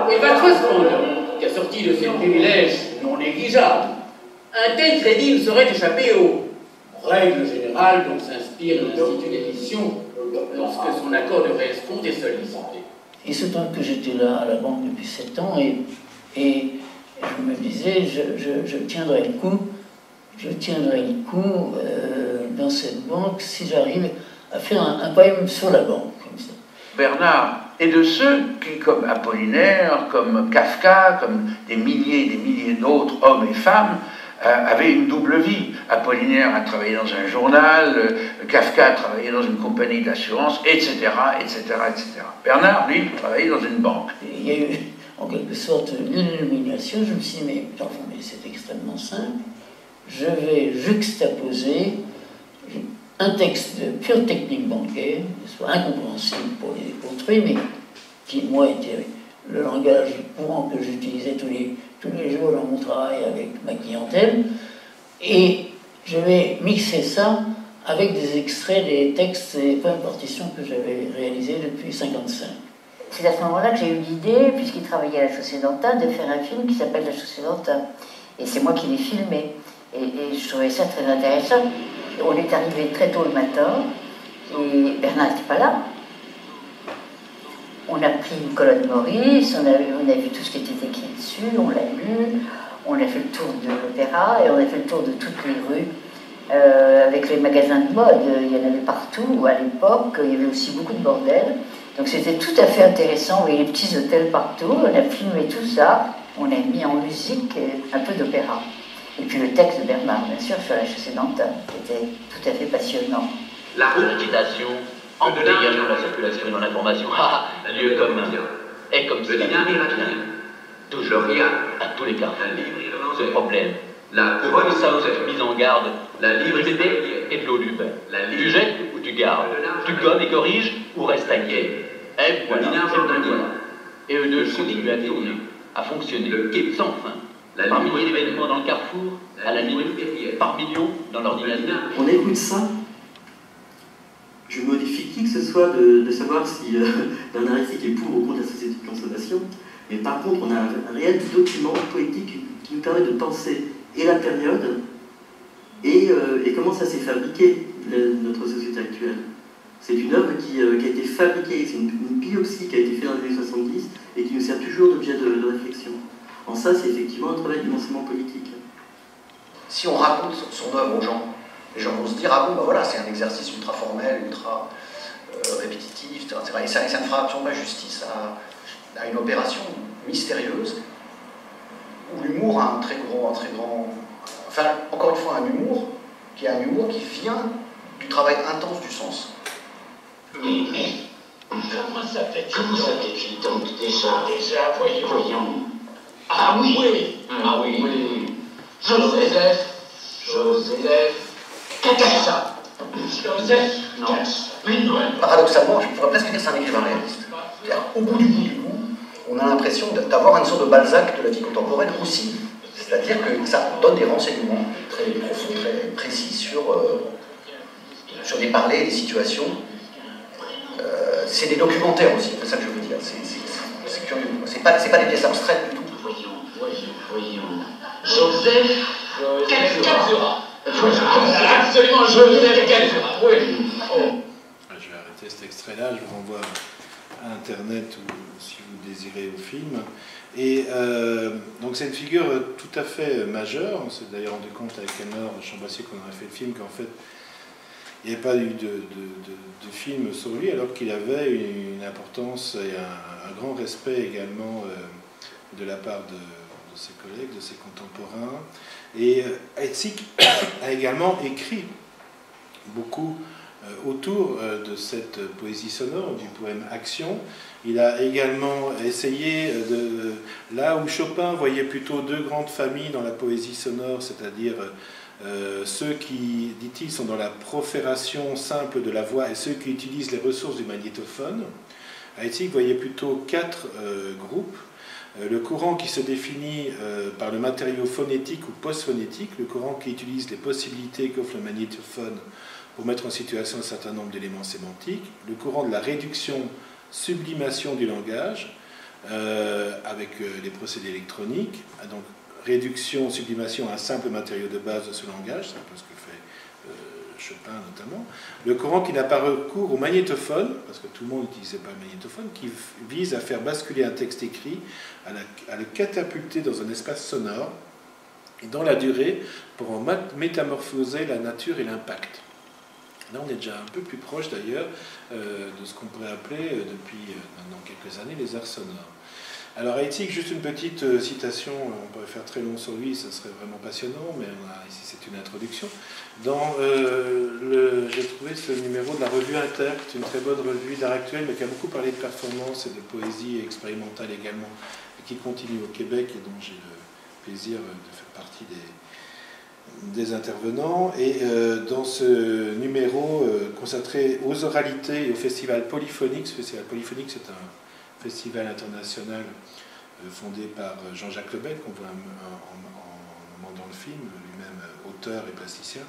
Il va cependant qu'à sortie de ces privilèges non négligeables, un tel crédit ne saurait échapper aux règles générales dont s'inspire l'Institut d'édition lorsque son accord de réescompte est sollicité. Il se trouve que j'étais là à la banque depuis 7 ans et je me disais, je tiendrai le coup, dans cette banque si j'arrive à faire un poème sur la banque. Comme ça. Bernard est de ceux qui, comme Apollinaire, comme Kafka, comme des milliers d'autres hommes et femmes, avait une double vie. Apollinaire a travaillé dans un journal, Kafka a travaillé dans une compagnie d'assurance, etc., etc., etc. Bernard, lui, travaillait dans une banque. Il y a eu, en quelque sorte, l'illumination. Je me suis dit, mais c'est extrêmement simple. Je vais juxtaposer un texte de pure technique bancaire, soit incompréhensible pour autrui, mais qui, moi, était le langage courant que j'utilisais tous les jours dans mon travail avec ma clientèle, et je vais mixer ça avec des extraits des textes et poèmes partitions que j'avais réalisés depuis 1955. C'est à ce moment-là que j'ai eu l'idée, puisqu'il travaillait à la Chaussée d'Antin, de faire un film qui s'appelle La Chaussée d'Antin. Et c'est moi qui l'ai filmé. Et je trouvais ça très intéressant. On est arrivé très tôt le matin, et Bernard n'était pas là. On a pris une colonne Maurice, on a vu tout ce qui était écrit dessus, on l'a lu, on a fait le tour de l'opéra et on a fait le tour de toutes les rues. Avec les magasins de mode, il y en avait partout à l'époque, il y avait aussi beaucoup de bordel. Donc c'était tout à fait intéressant, on voyait les petits hôtels partout, on a filmé tout ça, on a mis en musique un peu d'opéra. Et puis le texte de Bernard, bien sûr, sur la Chaussée d'Antin, qui était tout à fait passionnant. La liquidation empêche également la circulation de l'information. Lieu commun. Et comme cela, toujours à tous les cas. Ce problème. Pour eux, ça vous êtes mis en garde. La liberté et de l'eau du bain. Tu jettes ou tu gardes. Tu gommes et corriges ou restes inquiet. Et voilà, c'est le voilà. Et eux deux continuent à tourner, à fonctionner, sans fin. Par milliers d'événements dans le carrefour, à la minute, par millions dans l'ordinateur. On écoute ça. Je modifie qui que ce soit de savoir si Bernard Herzig est pour ou contre la société de consommation. Mais par contre, on a un réel document poétique qui nous permet de penser et la période et comment ça s'est fabriqué, notre société actuelle. C'est une œuvre qui a été fabriquée, c'est une biopsie qui a été faite dans les années 70 et qui nous sert toujours d'objet de réflexion. En ça, c'est effectivement un travail d'immensément politique. Si on raconte son œuvre aux gens, les gens vont se dire, ah bon, ben voilà, c'est un exercice ultra formel, ultra répétitif, etc. Et ça ne fera absolument pas justice à une opération mystérieuse où l'humour a un très grand... Enfin, encore une fois, un humour qui vient du travail intense du sens. Mais, comment ça fait-il donc déjà, voyons. Ah oui, ah oui. Joseph. Cassa. Joseph. Non. Mais non. Paradoxalement, je pourrais presque dire que c'est un écrivain réaliste. Au bout du bout, on a l'impression d'avoir une sorte de Balzac de la vie contemporaine aussi. C'est-à-dire que ça donne des renseignements très profonds, très précis sur des parlers, des situations. C'est des documentaires aussi, c'est ça que je veux dire. C'est curieux. C'est pas des pièces abstraites du tout. Voyons. Joseph Calzura. Absolument, Joseph Calzura. Oui. Oh. Je vais arrêter cet extrait-là, je vous renvoie à Internet ou si vous désirez au film. Et donc c'est une figure tout à fait majeure. On s'est d'ailleurs rendu compte avec Elmore Chambassier qu'on aurait fait le film qu'en fait il n'y avait pas eu de film sur lui, alors qu'il avait une importance et un grand respect également de la part de ses collègues, de ses contemporains. Et Herzig a également écrit beaucoup autour de cette poésie sonore, du poème Action. Il a également essayé là où Chopin voyait plutôt deux grandes familles dans la poésie sonore, c'est-à-dire ceux qui, dit-il, sont dans la profération simple de la voix et ceux qui utilisent les ressources du magnétophone. Herzig voyait plutôt quatre groupes. Le courant qui se définit par le matériau phonétique ou post-phonétique, le courant qui utilise les possibilités qu'offre le magnétophone pour mettre en situation un certain nombre d'éléments sémantiques, le courant de la réduction-sublimation du langage, avec les procédés électroniques, donc réduction, sublimation à un simple matériau de base de ce langage, c'est un peu ce que fait Chopin notamment. Le courant qui n'a pas recours au magnétophone, parce que tout le monde n'utilisait pas le magnétophone, qui vise à faire basculer un texte écrit, à le catapulter dans un espace sonore, et dans la durée, pour en métamorphoser la nature et l'impact. Là, on est déjà un peu plus proche d'ailleurs de ce qu'on pourrait appeler depuis maintenant quelques années les arts sonores. Alors Heitzig, juste une petite citation, on pourrait faire très long sur lui, ça serait vraiment passionnant, mais ici c'est une introduction. J'ai trouvé ce numéro de la revue Inter, qui est une très bonne revue d'art actuel, mais qui a beaucoup parlé de performance et de poésie expérimentale également, et qui continue au Québec, et dont j'ai le plaisir de faire partie des intervenants. Et dans ce numéro consacré aux oralités et au festival polyphonique, ce festival polyphonique c'est un festival international fondé par Jean-Jacques Lebel, qu'on voit un moment dans le film, lui-même auteur et plasticien,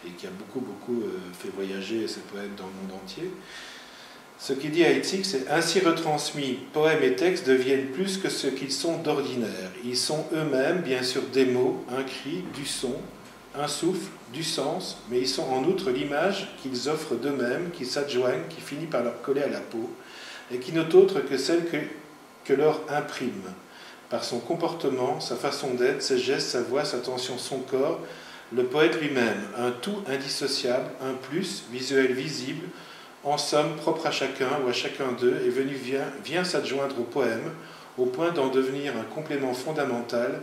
et qui a beaucoup fait voyager ses poètes dans le monde entier. Ce qu'il dit à Heitzig, c'est « Ainsi retransmis, poèmes et textes deviennent plus que ce qu'ils sont d'ordinaire. Ils sont eux-mêmes, bien sûr, des mots, un cri, du son, un souffle, du sens, mais ils sont en outre l'image qu'ils offrent d'eux-mêmes, qui s'adjoignent, qui finit par leur coller à la peau, et qui n'est autre que celle que leur imprime, par son comportement, sa façon d'être, ses gestes, sa voix, sa tension, son corps, le poète lui-même, un tout indissociable, un plus, visuel visible, en somme propre à chacun ou à chacun d'eux, et vient s'adjoindre au poème, au point d'en devenir un complément fondamental,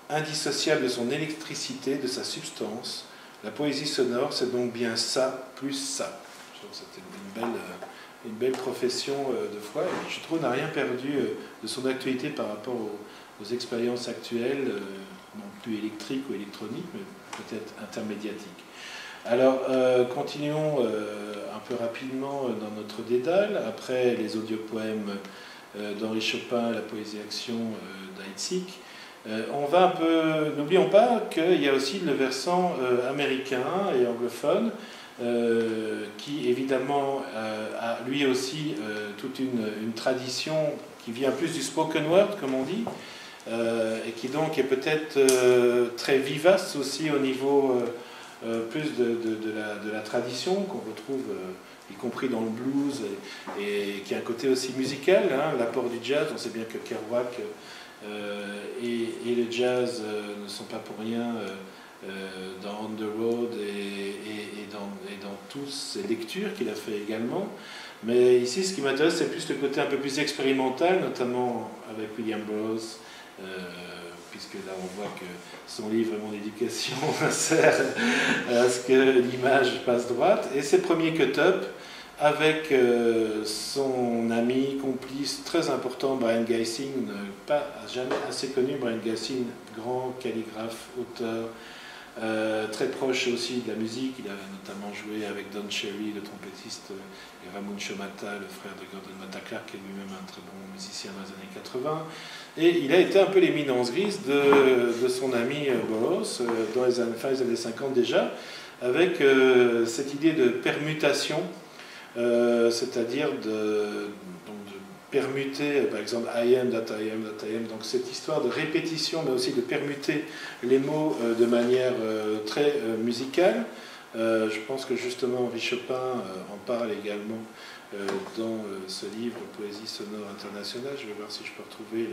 indissociable de son électricité, de sa substance. La poésie sonore, c'est donc bien ça plus ça. Je trouve que c'était une belle profession de foi, et je trouve n'a rien perdu de son actualité par rapport aux expériences actuelles, non plus électriques ou électroniques, mais peut-être intermédiatiques. Alors, continuons un peu rapidement dans notre dédale, après les audiopoèmes d'Henri Chopin, la poésie action d'Heitzig. On va un peu, n'oublions pas qu'il y a aussi le versant américain et anglophone, qui évidemment a lui aussi toute une tradition qui vient plus du spoken word, comme on dit, et qui donc est peut-être très vivace aussi au niveau plus de la tradition qu'on retrouve y compris dans le blues, et qui a un côté aussi musical, hein, l'apport du jazz. On sait bien que Kerouac et le jazz ne sont pas pour rien dans On the Road et dans toutes ces lectures qu'il a fait également. Mais ici, ce qui m'intéresse, c'est plus le côté un peu plus expérimental, notamment avec William Burroughs, puisque là on voit que son livre Mon éducation sert à ce que l'image passe droite. Et ses premiers cut-up avec son ami, complice très important, Brian Geising, pas jamais assez connu, Brian Geising, grand calligraphe, auteur, très proche aussi de la musique. Il a notamment joué avec Don Cherry, le trompettiste, et Ramon Shomata, le frère de Gordon Matta Clark, qui est lui-même un très bon musicien dans les années 80. Et il a été un peu l'éminence grise de son ami Burroughs, dans les années 50 déjà, avec cette idée de permutation, c'est-à-dire de permuter, par exemple, I am, that I am, that I am. Donc cette histoire de répétition, mais aussi de permuter les mots de manière très musicale. Je pense que justement Henri Chopin en parle également dans ce livre Poésie sonore internationale. Je vais voir si je peux retrouver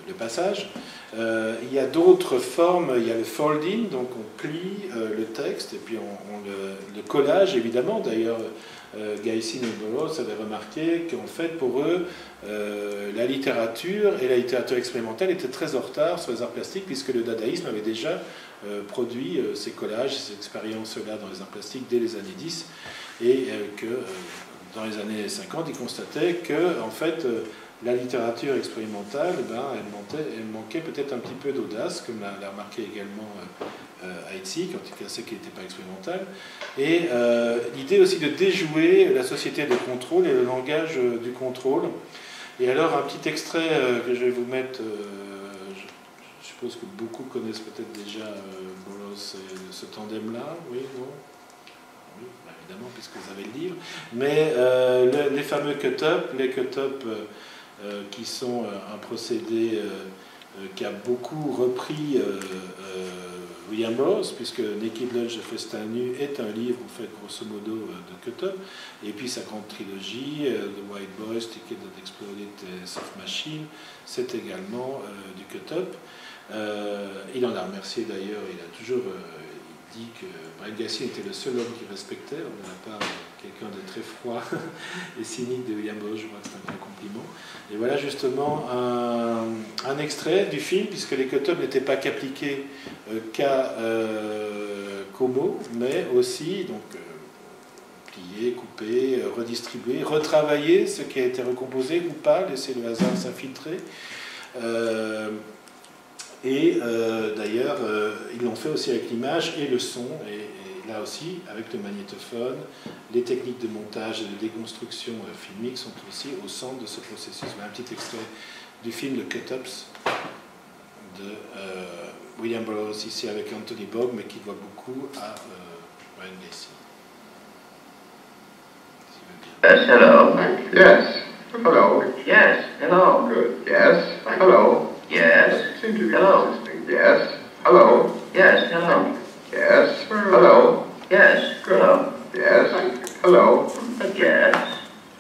le passage. Il y a d'autres formes, il y a le folding, donc on plie le texte, et puis le collage évidemment. D'ailleurs, Geising et Burroughs avaient remarqué qu'en fait pour eux, la littérature et la littérature expérimentale étaient très en retard sur les arts plastiques, puisque le dadaïsme avait déjà produit ces collages, ces expériences-là dans les arts plastiques dès les années 10, et que dans les années 50, ils constataient que en fait, la littérature expérimentale, elle manquait peut-être un petit peu d'audace, comme l'a remarqué également Heitzig, en tout cas ce qui n'était pas expérimental. Et l'idée aussi de déjouer la société de contrôle et le langage du contrôle. Et alors un petit extrait que je vais vous mettre, je suppose que beaucoup connaissent peut-être déjà Burroughs et ce tandem-là, oui, non ? Oui, bah évidemment, puisque vous avez le livre. Mais les fameux cut-up, les cut-up qui sont un procédé qui a beaucoup repris William Burroughs, puisque Naked Lunch de Festin Nu est un livre en fait grosso modo de cut-up, et puis sa grande trilogie, The White Boys, Ticket That Exploded et Soft Machine, c'est également du cut-up. Il en a remercié d'ailleurs, il a toujours dit que Brian Gysin était le seul homme qu'il respectait, de la part de quelqu'un de très froid et cynique de William Burroughs. Je crois que c'est un grand compliment. Et voilà justement un extrait du film, puisque les cut-ups n'étaient pas qu'appliqués qu'aux mots, mais aussi donc, plier, couper, redistribuer, retravailler ce qui a été recomposé ou pas, laisser le hasard s'infiltrer. D'ailleurs, ils l'ont fait aussi avec l'image et le son, et là aussi, avec le magnétophone, les techniques de montage et de déconstruction filmique sont aussi au centre de ce processus. Voilà un petit extrait du film de Cut-Ups de William Burroughs, ici avec Anthony Bogg, mais qui doit beaucoup à Brian Gysin. Yes, hello. Yes. Hello. Yes, hello. Good. Yes. Hello. Yes. Seem to be Hello. existing. Yes. Hello. Yes, hello. Yes. Hello. Yes, hello. Yes. Hello. Yes.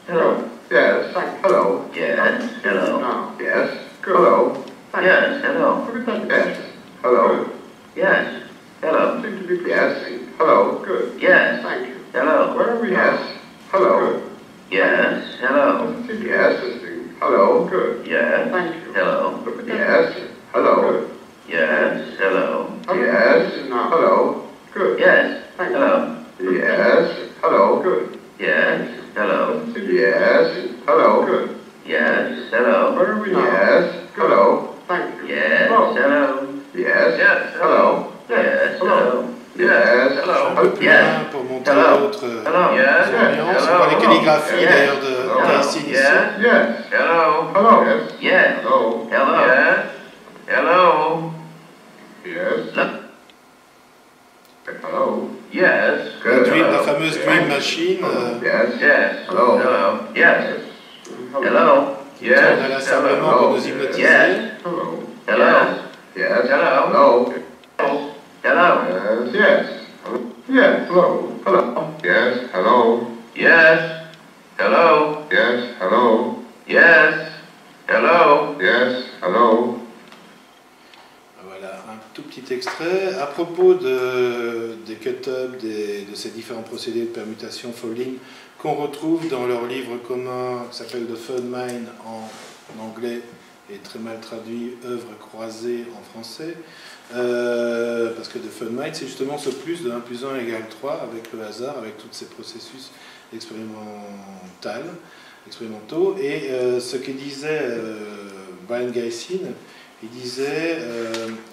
Hello. Yes. Hello. Yes, hello. Now. Yes. Hello. Yes, hello. Yes. Hello. Yes, hello. Seem to be yes. Hello. Good. Yes. Thank you. Hello. Where are we now? Hello. Yes, hello. Yes. Hello. Good. Yes. Thank you. Hello. Yes. Hello. Yes, hello. Yes. Hello. Good. Yes, hello. Yes. Hello. Good. Yes, hello. Yes. Hello. Good. Yes, hello. Where are we now? Yes. Hello. Thank you. Yes, Hello. hello. Yes. Yes, Hello. Yes, hello. Yes. Un peu plus loin pour montrer d'autres ambiances. On voit les calligraphies d'ailleurs de Gysin ici. Yes. Hello. Hello. Yes. Hello. Hello. Yes. Hello. Yes. Hello. Yes. La fameuse Dream Machine. Yes. Yes. Hello. Hello. Yes. Hello. Yes. On a l'assemblement pour nous hypnotiser. Yes. Hello. Hello. Yes. Hello. Hello. Hello. Yes. Yes. Hello. Hello. Yes. Hello. Yes. Hello. Yes. Hello. Yes. Hello. Yes. Hello. Voilà, un tout petit extrait. À propos des cut-ups, de ces différents procédés de permutation folding qu'on retrouve dans leur livre commun qui s'appelle The Fun Mind en anglais et très mal traduit, œuvre croisée en français. Parce que The Fun Mind, c'est justement ce plus de 1 plus 1 égale 3 avec le hasard, avec tous ces processus expérimentaux. Et ce que disait Brian Gysin, il disait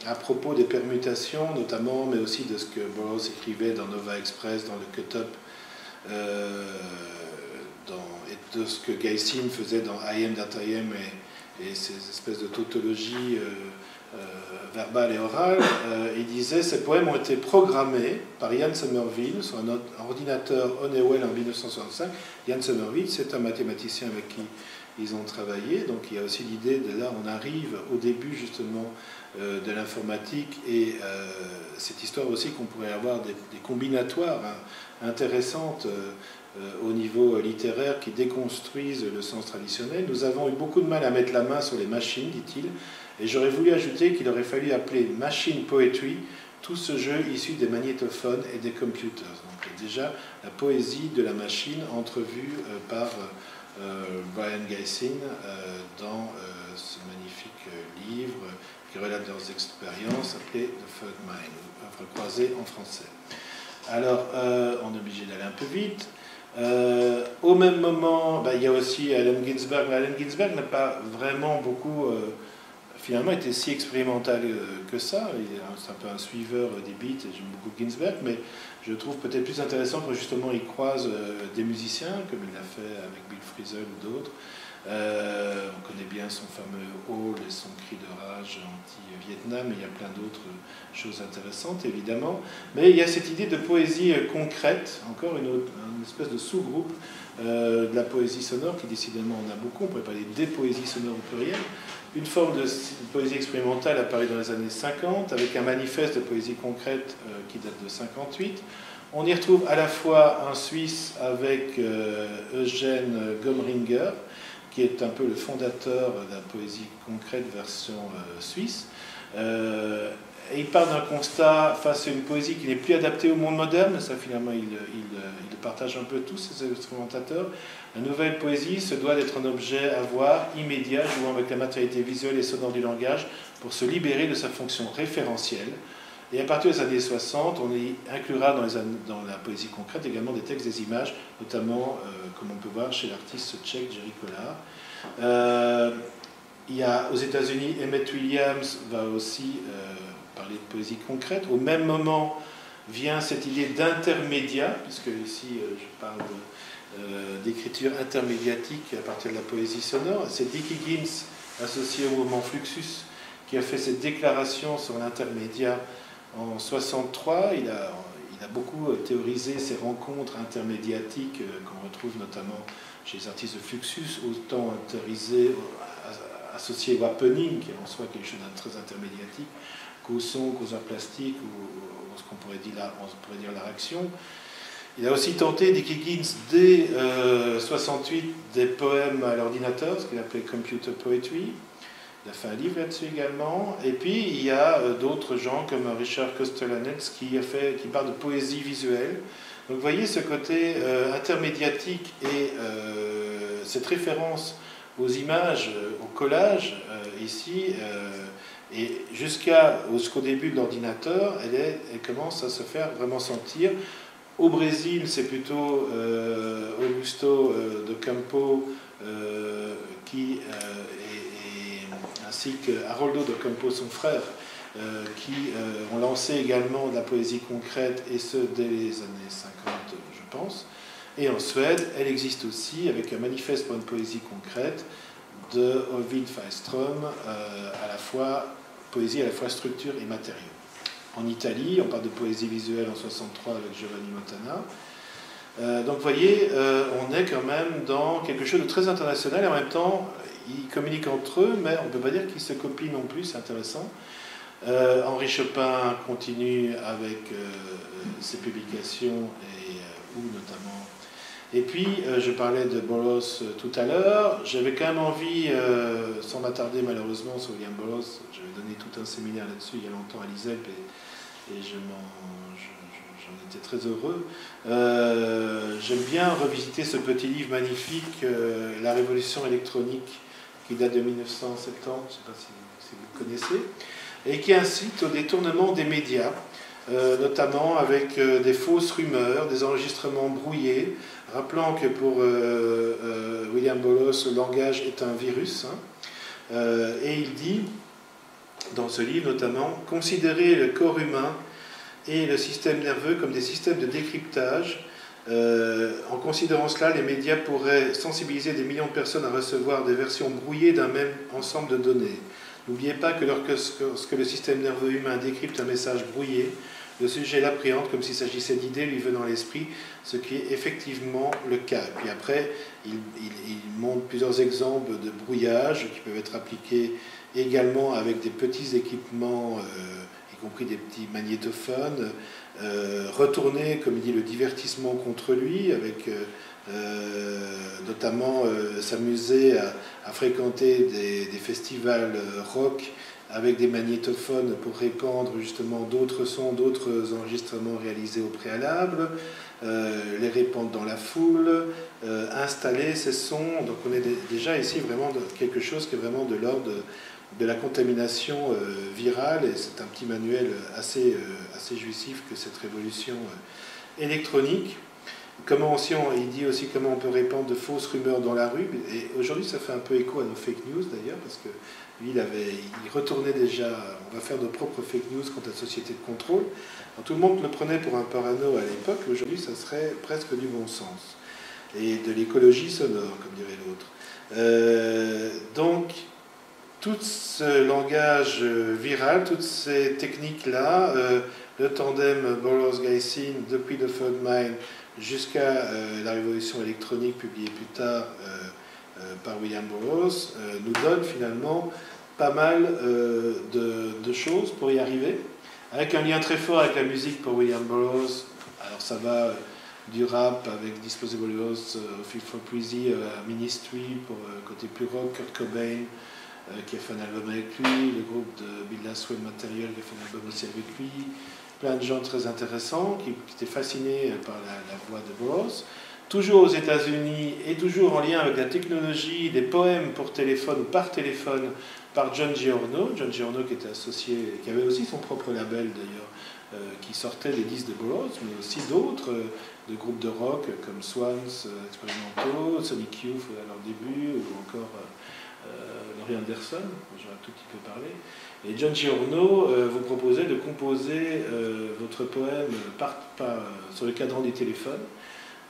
à propos des permutations notamment, mais aussi de ce que Burroughs écrivait dans Nova Express, dans le cut-up, et de ce que Gysin faisait dans I Am That I Am et ces espèces de tautologie verbale et orale, il disait ces poèmes ont été programmés par Ian Somerville sur un ordinateur Honeywell en 1965. Ian Somerville, c'est un mathématicien avec qui ils ont travaillé, donc il y a aussi l'idée de là on arrive au début justement de l'informatique et cette histoire aussi qu'on pourrait avoir des combinatoires intéressantes au niveau littéraire qui déconstruisent le sens traditionnel. Nous avons eu beaucoup de mal à mettre la main sur les machines, dit-il, et j'aurais voulu ajouter qu'il aurait fallu appeler machine poetry tout ce jeu issu des magnétophones et des computers. Donc déjà la poésie de la machine entrevue par Brian Gysin dans ce magnifique livre qui relate leurs expériences appelé The Fun Mind, œuvre croisée en français. Alors, on est obligé d'aller un peu vite. Au même moment, il y a aussi Allen Ginsberg, mais Allen Ginsberg n'a pas vraiment beaucoup finalement été si expérimental que ça. C'est un peu un suiveur des beats, et j'aime beaucoup Ginsberg, mais je trouve peut-être plus intéressant quand justement il croise des musiciens, comme il l'a fait avec Bill Frisell ou d'autres. On connaît bien son fameux Hall et son cri de rage anti-Vietnam, et il y a plein d'autres choses intéressantes évidemment. Mais il y a cette idée de poésie concrète, encore une espèce de sous-groupe de la poésie sonore, qui décidément en a beaucoup, on pourrait parler des poésies sonores au pluriel. Une forme de poésie expérimentale apparue dans les années 50, avec un manifeste de poésie concrète qui date de 58. On y retrouve à la fois un Suisse avec Eugène Gomringer, qui est un peu le fondateur de la poésie concrète version suisse, Et il part d'un constat face à une poésie qui n'est plus adaptée au monde moderne, ça finalement il le partage un peu tous, ces commentateurs. La nouvelle poésie se doit d'être un objet à voir, immédiat, jouant avec la matérialité visuelle et sonore du langage pour se libérer de sa fonction référentielle. Et à partir des années 60, on y inclura dans la poésie concrète également des textes, des images, notamment, comme on peut voir chez l'artiste tchèque Jerry Kollár. Il y a aux États-Unis, Emmett Williams va aussi parler de poésie concrète. Au même moment vient cette idée d'intermédiat, puisque ici je parle d'écriture intermédiatique à partir de la poésie sonore. C'est Dick Higgins, associé au mouvement Fluxus, qui a fait cette déclaration sur l'intermédiat en 1963. Il a beaucoup théorisé ces rencontres intermédiatiques qu'on retrouve notamment chez les artistes de Fluxus, autant théorisées, associées au happening, qui est en soi quelque chose de très intermédiatique, qu'au son, qu'aux arts plastiques, ou ce qu'on pourrait dire l'art action. Il a aussi tenté, Dick Higgins, dès 1968, des poèmes à l'ordinateur, ce qu'il appelait computer poetry. Il a fait un livre là-dessus également. Et puis, il y a d'autres gens comme Richard Kostelanetz qui parle de poésie visuelle. Donc, vous voyez ce côté intermédiatique et cette référence aux images, au collage, ici, et jusqu'au début de l'ordinateur, elle commence à se faire vraiment sentir. Au Brésil, c'est plutôt Augusto de Campo ainsi que Haroldo de Campo, son frère, qui ont lancé également de la poésie concrète, et ce dès les années 50, je pense. Et en Suède, elle existe aussi avec un manifeste pour une poésie concrète de Ovid Färström, à la fois poésie, à la fois structure et matériaux. En Italie, on parle de poésie visuelle en 1963 avec Giovanni Montana. Donc vous voyez, on est quand même dans quelque chose de très international, et en même temps, ils communiquent entre eux, mais on ne peut pas dire qu'ils se copient non plus, c'est intéressant. Henri Chopin continue avec ses publications, où notamment... Et puis, je parlais de Burroughs tout à l'heure, j'avais quand même envie, sans m'attarder malheureusement sur William Burroughs, j'avais donné tout un séminaire là-dessus il y a longtemps à l'ISEP, et j'en étais très heureux. J'aime bien revisiter ce petit livre magnifique, La Révolution électronique, qui date de 1970, je ne sais pas si vous le connaissez, et qui incite au détournement des médias, notamment avec des fausses rumeurs, des enregistrements brouillés, rappelant que pour William Burroughs, le langage est un virus, et il dit, dans ce livre notamment, considérer le corps humain et le système nerveux comme des systèmes de décryptage. En considérant cela, les médias pourraient sensibiliser des millions de personnes à recevoir des versions brouillées d'un même ensemble de données. N'oubliez pas que lorsque le système nerveux humain décrypte un message brouillé, le sujet l'appréhende comme s'il s'agissait d'idées lui venant à l'esprit, ce qui est effectivement le cas. Et puis après, il montre plusieurs exemples de brouillage qui peuvent être appliqués également avec des petits équipements, y compris des petits magnétophones, retourner, comme il dit, le divertissement contre lui, avec notamment s'amuser à fréquenter des festivals rock avec des magnétophones pour répandre justement d'autres sons, d'autres enregistrements réalisés au préalable, les répandre dans la foule, installer ces sons. Donc on est déjà ici vraiment dans quelque chose qui est vraiment de l'ordre de la contamination virale, et c'est un petit manuel assez jouissif que cette révolution électronique. Comment aussi il dit aussi comment on peut répandre de fausses rumeurs dans la rue, et aujourd'hui ça fait un peu écho à nos fake news d'ailleurs, parce que lui il retournait déjà, on va faire nos propres fake news contre la société de contrôle. Alors, tout le monde le prenait pour un parano à l'époque, aujourd'hui ça serait presque du bon sens, et de l'écologie sonore, comme dirait l'autre. Donc tout ce langage viral, toutes ces techniques-là, le tandem Burroughs-Geisin depuis The Third Mind jusqu'à la révolution électronique publiée plus tard par William Burroughs, nous donne finalement pas mal de choses pour y arriver, avec un lien très fort avec la musique pour William Burroughs. Alors ça va du rap avec Disposable Ghost, Feel for Breezy, Ministry pour côté plus rock, Kurt Cobain, qui a fait un album avec lui, le groupe de Bill Laswell Material qui a fait un album aussi avec lui, plein de gens très intéressants qui étaient fascinés par la voix de Burroughs. Toujours aux États-Unis et toujours en lien avec la technologie, des poèmes pour téléphone ou par téléphone par John Giorno. John Giorno qui était associé, qui avait aussi son propre label d'ailleurs, qui sortait des disques de Burroughs, mais aussi d'autres, de groupes de rock comme Swans, Experimentaux, Sonic Youth à leur début, ou encore Laurie Anderson, dont j'aurais un tout petit peu parlé. Et John Giorno vous proposait de composer votre poème sur le cadran du téléphone,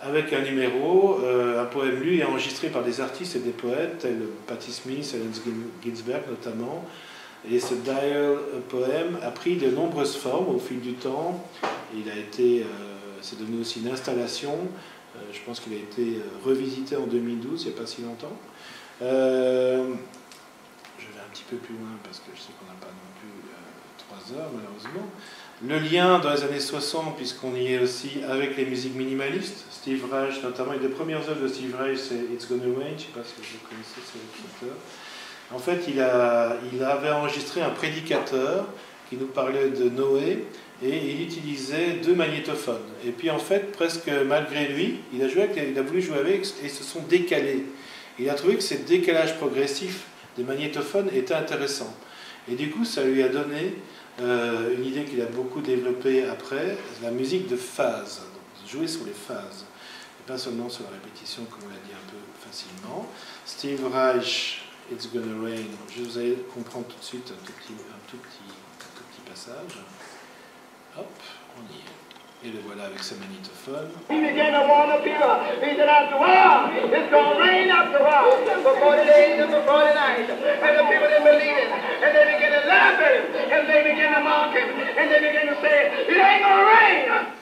avec un numéro, un poème lu et enregistré par des artistes et des poètes, tels Patti Smith, Allen Ginsberg notamment. Et ce dial poème a pris de nombreuses formes au fil du temps. Il a été, c'est devenu aussi une installation. Je pense qu'il a été revisité en 2012, il n'y a pas si longtemps. Je vais un petit peu plus loin parce que je sais qu'on n'a pas non plus 3 heures malheureusement. Le lien dans les années 60, puisqu'on y est aussi avec les musiques minimalistes, Steve Reich notamment, une des premières œuvres de Steve Reich c'est It's Gonna Rain, je ne sais pas si vous connaissez ce auteur. En fait, il avait enregistré un prédicateur qui nous parlait de Noé et il utilisait 2 magnétophones. Et puis en fait, presque malgré lui, il a voulu jouer avec et se sont décalés. Il a trouvé que ces décalages progressifs des magnétophones étaient intéressants. Et du coup, ça lui a donné une idée qu'il a beaucoup développée après, la musique de phase, donc jouer sur les phases, et pas seulement sur la répétition, comme on l'a dit un peu facilement. Steve Reich, It's Gonna Rain, je vous allez comprendre tout de suite un tout petit passage. Hop, on y est. Et le voilà avec sa magnétophone. He began to warm up here. He said, after a while, it's going to rain after a while. For 40 days and for 40 nights. And the people didn't believe it. And they began to laugh at him. And they began to mock him. And they began to say, it ain't going to rain.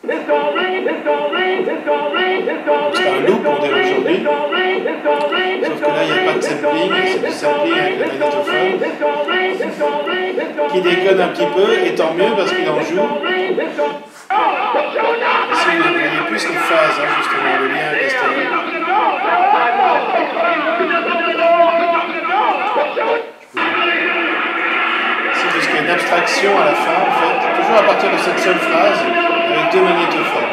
It's going to rain, it's going to rain, it's going to rain, it's going to rain, it's going to rain, it's going to rain, it's going to rain, it's going to rain, it's going to rain, it's going to rain, it's going to rain, it's going to rain, it's going to rain, it's going to rain. Qui déconne un petit peu, et tant mieux parce qu'il en joue. Ici, vous voyez plus les phases, hein, justement, le lien avec ici, jusqu'à une abstraction à la fin, en fait, toujours à partir de cette seule phrase, avec 2 magnétophones.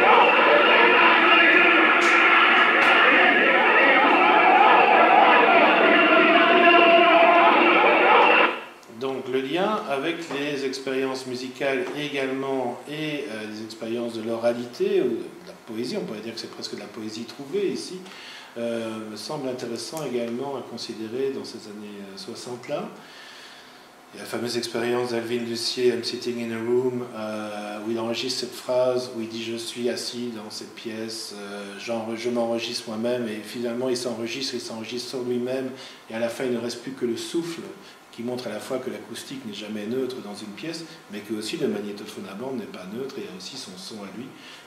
Donc le lien avec les expériences musicales également et les expériences de l'oralité ou de la poésie, on pourrait dire que c'est presque de la poésie trouvée ici, me semble intéressant également à considérer dans ces années 60-là. Il y a la fameuse expérience d'Alvin Lucier, I'm sitting in a room, où il enregistre cette phrase, où il dit je suis assis dans cette pièce, je m'enregistre moi-même, et finalement il s'enregistre sur lui-même, et à la fin il ne reste plus que le souffle, qui montre à la fois que l'acoustique n'est jamais neutre dans une pièce, mais que aussi le magnétophone à bande n'est pas neutre, et il y a aussi son son à lui,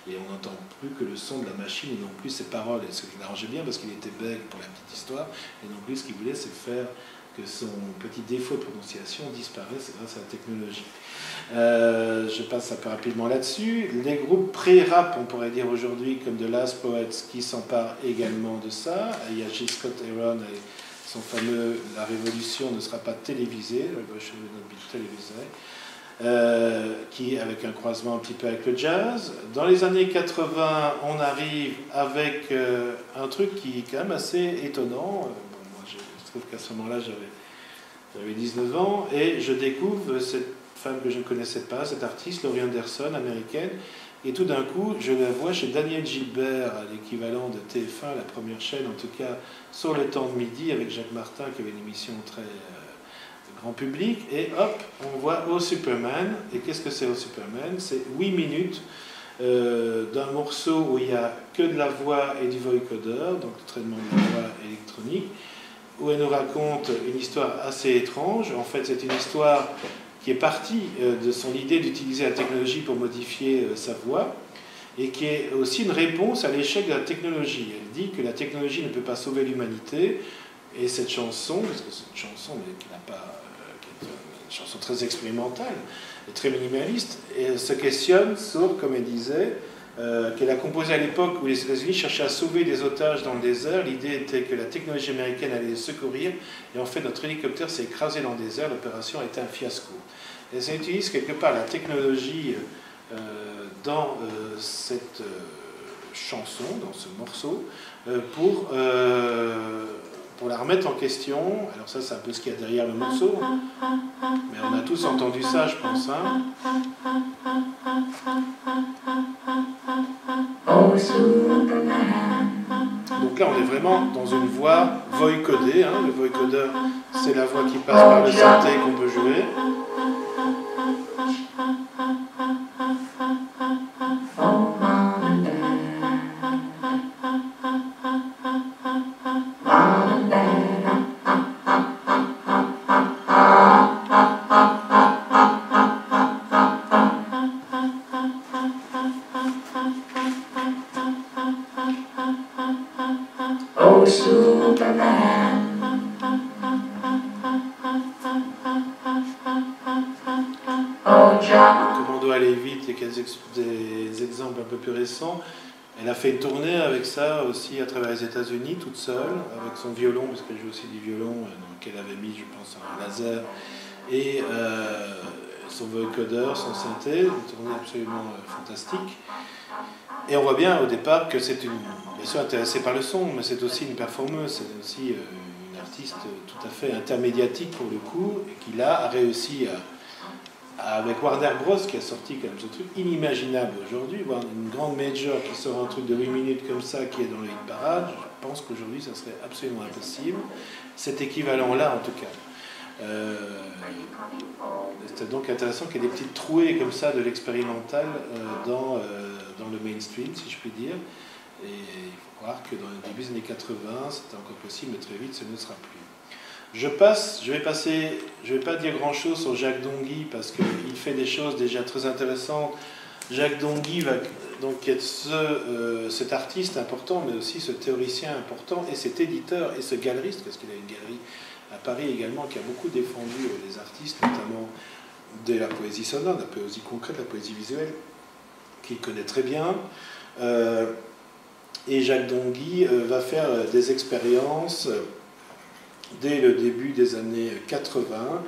et on n'entend plus que le son de la machine, et non plus ses paroles, et ce qui l'arrangeait bien, parce qu'il était bègue pour la petite histoire, et non plus ce qu'il voulait, c'est faire que son petit défaut de prononciation disparaisse grâce à la technologie. Je passe un peu rapidement là-dessus. Les groupes pré-rap, on pourrait dire aujourd'hui, comme The Last Poets, qui s'emparent également de ça. Il y a G. Scott Heron et son fameux « La Révolution ne sera pas télévisée », qui avec un croisement un petit peu avec le jazz. Dans les années 80, on arrive avec un truc qui est quand même assez étonnant. Je trouve qu'à ce moment-là, j'avais 19 ans, et je découvre cette femme que je ne connaissais pas, cette artiste, Laurie Anderson, américaine, et tout d'un coup, je la vois chez Daniel Gilbert, à l'équivalent de TF1, la première chaîne, en tout cas, sur le temps de midi, avec Jacques Martin, qui avait une émission très grand public, et hop, on voit Oh Superman, et qu'est-ce que c'est Oh Superman? C'est 8 minutes d'un morceau où il n'y a que de la voix et du vocoder, donc le traitement de la voix électronique, où elle nous raconte une histoire assez étrange. En fait, c'est une histoire qui est partie de son idée d'utiliser la technologie pour modifier sa voix, et qui est aussi une réponse à l'échec de la technologie. Elle dit que la technologie ne peut pas sauver l'humanité, et cette chanson, parce que c'est une chanson mais qui n'a pas, qui est une chanson très expérimentale et très minimaliste, et elle se questionne sur, comme elle disait, qu'elle a composée à l'époque où les États-Unis cherchaient à sauver des otages dans le désert. L'idée était que la technologie américaine allait les secourir, et en fait notre hélicoptère s'est écrasé dans le désert, l'opération a été un fiasco. Et ça utilise quelque part la technologie dans cette chanson, dans ce morceau, pour la remettre en question. Alors ça, c'est un peu ce qu'il y a derrière le morceau, mais on a tous entendu ça, je pense. Hein. Donc là, on est vraiment dans une voix voicodée. Hein. Le voicodeur, c'est la voix qui passe par le synthé qu'on peut jouer. Commando allait vite, et des exemples un peu plus récents. Elle a fait une tournée avec ça aussi à travers les États-Unis, toute seule, avec son violon, parce qu'elle joue aussi du violon, dans lequel elle avait mis, je pense, un laser, et son vocodeur, son synthé, une tournée absolument fantastique. Et on voit bien au départ que c'est bien sûr intéressée par le son, mais c'est aussi une performeuse, c'est aussi une artiste tout à fait intermédiatique pour le coup, et qui là a réussi avec Warner Bros qui a sorti quand même ce truc inimaginable aujourd'hui, voir une grande major qui sort un truc de 8 minutes comme ça qui est dans le hit parade, je pense qu'aujourd'hui ça serait absolument impossible, cet équivalent-là en tout cas. C'est donc intéressant qu'il y ait des petites trouées comme ça de l'expérimental dans le mainstream, si je puis dire, et il faut croire que dans le début des années 80 c'était encore possible, mais très vite ce ne sera plus. Je vais pas dire grand-chose sur Jacques Dongui parce qu'il fait des choses déjà très intéressantes. Jacques Dongui va donc être cet artiste important, mais aussi ce théoricien important, et cet éditeur, et ce galeriste, parce qu'il a une galerie à Paris également, qui a beaucoup défendu les artistes, notamment de la poésie sonore, de la poésie concrète, de la poésie visuelle, qu'il connaît très bien. Et Jacques Dongui va faire des expériences dès le début des années 80,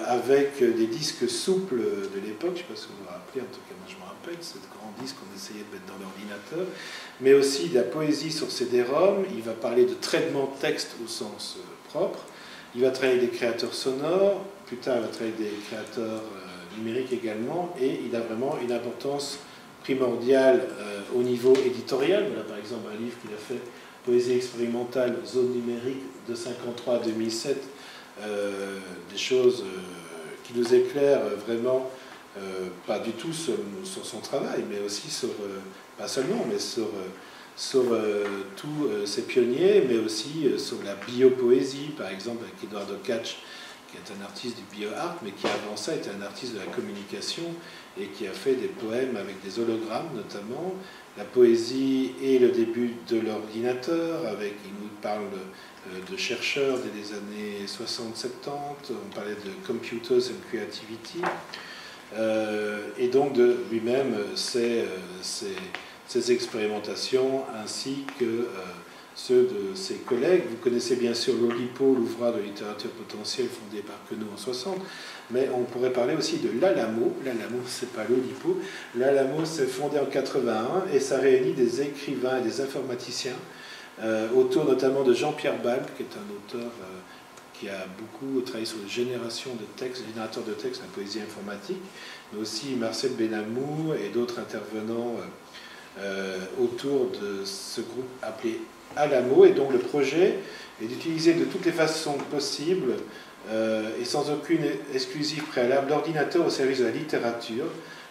avec des disques souples de l'époque, je ne sais pas si vous vous rappelez, en tout cas moi je me rappelle, ce grand disque qu'on essayait de mettre dans l'ordinateur, mais aussi de la poésie sur CD-ROM. Il va parler de traitement de texte au sens propre, il va travailler avec des créateurs sonores, plus tard il va travailler avec des créateurs numériques également, et il a vraiment une importance primordiale au niveau éditorial. Voilà par exemple un livre qu'il a fait, Poésie expérimentale, zone numérique, de 1953 à 2007, des choses qui nous éclairent vraiment, pas du tout sur son travail, mais aussi sur, pas seulement, mais sur tous ces pionniers, mais aussi sur la biopoésie, par exemple avec Eduardo Katch, qui est un artiste du bioart, mais qui avant ça était un artiste de la communication et qui a fait des poèmes avec des hologrammes notamment. La poésie et le début de l'ordinateur, il nous parle de chercheurs dès les années 60-70, on parlait de Computers and Creativity, et donc de lui-même ses expérimentations ainsi que ceux de ses collègues. Vous connaissez bien sûr l'Oulipo, l'ouvrage de littérature potentielle fondé par Queneau en 60, mais on pourrait parler aussi de l'Alamo. L'Alamo, c'est pas l'Oulipo. L'Alamo, c'est fondé en 81 et ça réunit des écrivains et des informaticiens autour notamment de Jean-Pierre Balb, qui est un auteur qui a beaucoup travaillé sur les générations de textes, générateurs de textes, la poésie informatique, mais aussi Marcel Benamou et d'autres intervenants autour de ce groupe appelé Alamo. Et donc le projet est d'utiliser de toutes les façons possibles et sans aucune exclusive préalable l'ordinateur au service de la littérature.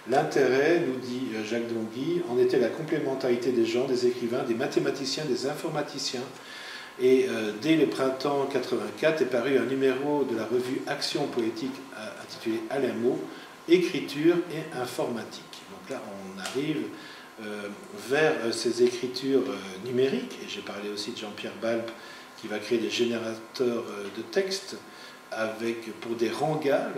L'intérêt, nous dit Jacques Dongui, en était la complémentarité des gens, des écrivains, des mathématiciens, des informaticiens. Et dès le printemps 84 est paru un numéro de la revue Action poétique intitulé Alamo, écriture et informatique. Donc là, on arrive vers ces écritures numériques, et j'ai parlé aussi de Jean-Pierre Balb qui va créer des générateurs de textes pour des rangas.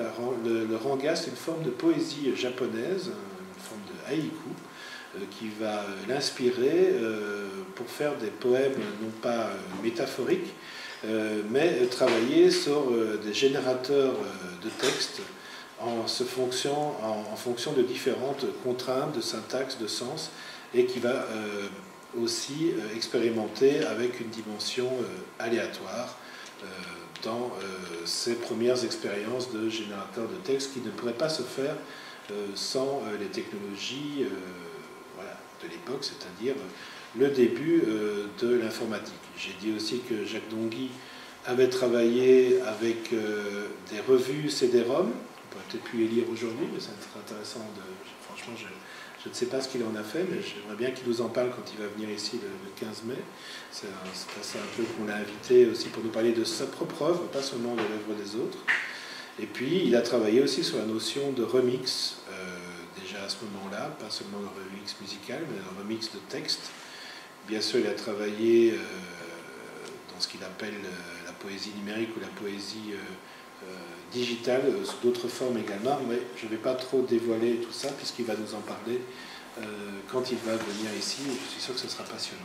Le ranga, c'est une forme de poésie japonaise, une forme de haïku, qui va l'inspirer pour faire des poèmes non pas métaphoriques, mais travailler sur des générateurs de textes en fonction de différentes contraintes de syntaxe, de sens, et qui va aussi expérimenter avec une dimension aléatoire dans ses premières expériences de générateur de texte qui ne pourraient pas se faire sans les technologies de l'époque, c'est-à-dire le début de l'informatique. J'ai dit aussi que Jacques Dongui avait travaillé avec des revues CD-ROM. On pourrait peut-être plus les lire aujourd'hui, mais ça serait intéressant franchement, je ne sais pas ce qu'il en a fait, mais j'aimerais bien qu'il nous en parle quand il va venir ici le 15 mai. C'est assez un peu qu'on l'a invité aussi pour nous parler de sa propre œuvre, pas seulement de l'œuvre des autres. Et puis, il a travaillé aussi sur la notion de remix, déjà à ce moment-là, pas seulement le remix musical, mais le remix de texte. Bien sûr, il a travaillé dans ce qu'il appelle la poésie numérique ou la poésie digitale, sous d'autres formes également, mais je ne vais pas trop dévoiler tout ça, puisqu'il va nous en parler quand il va venir ici, et je suis sûr que ce sera passionnant.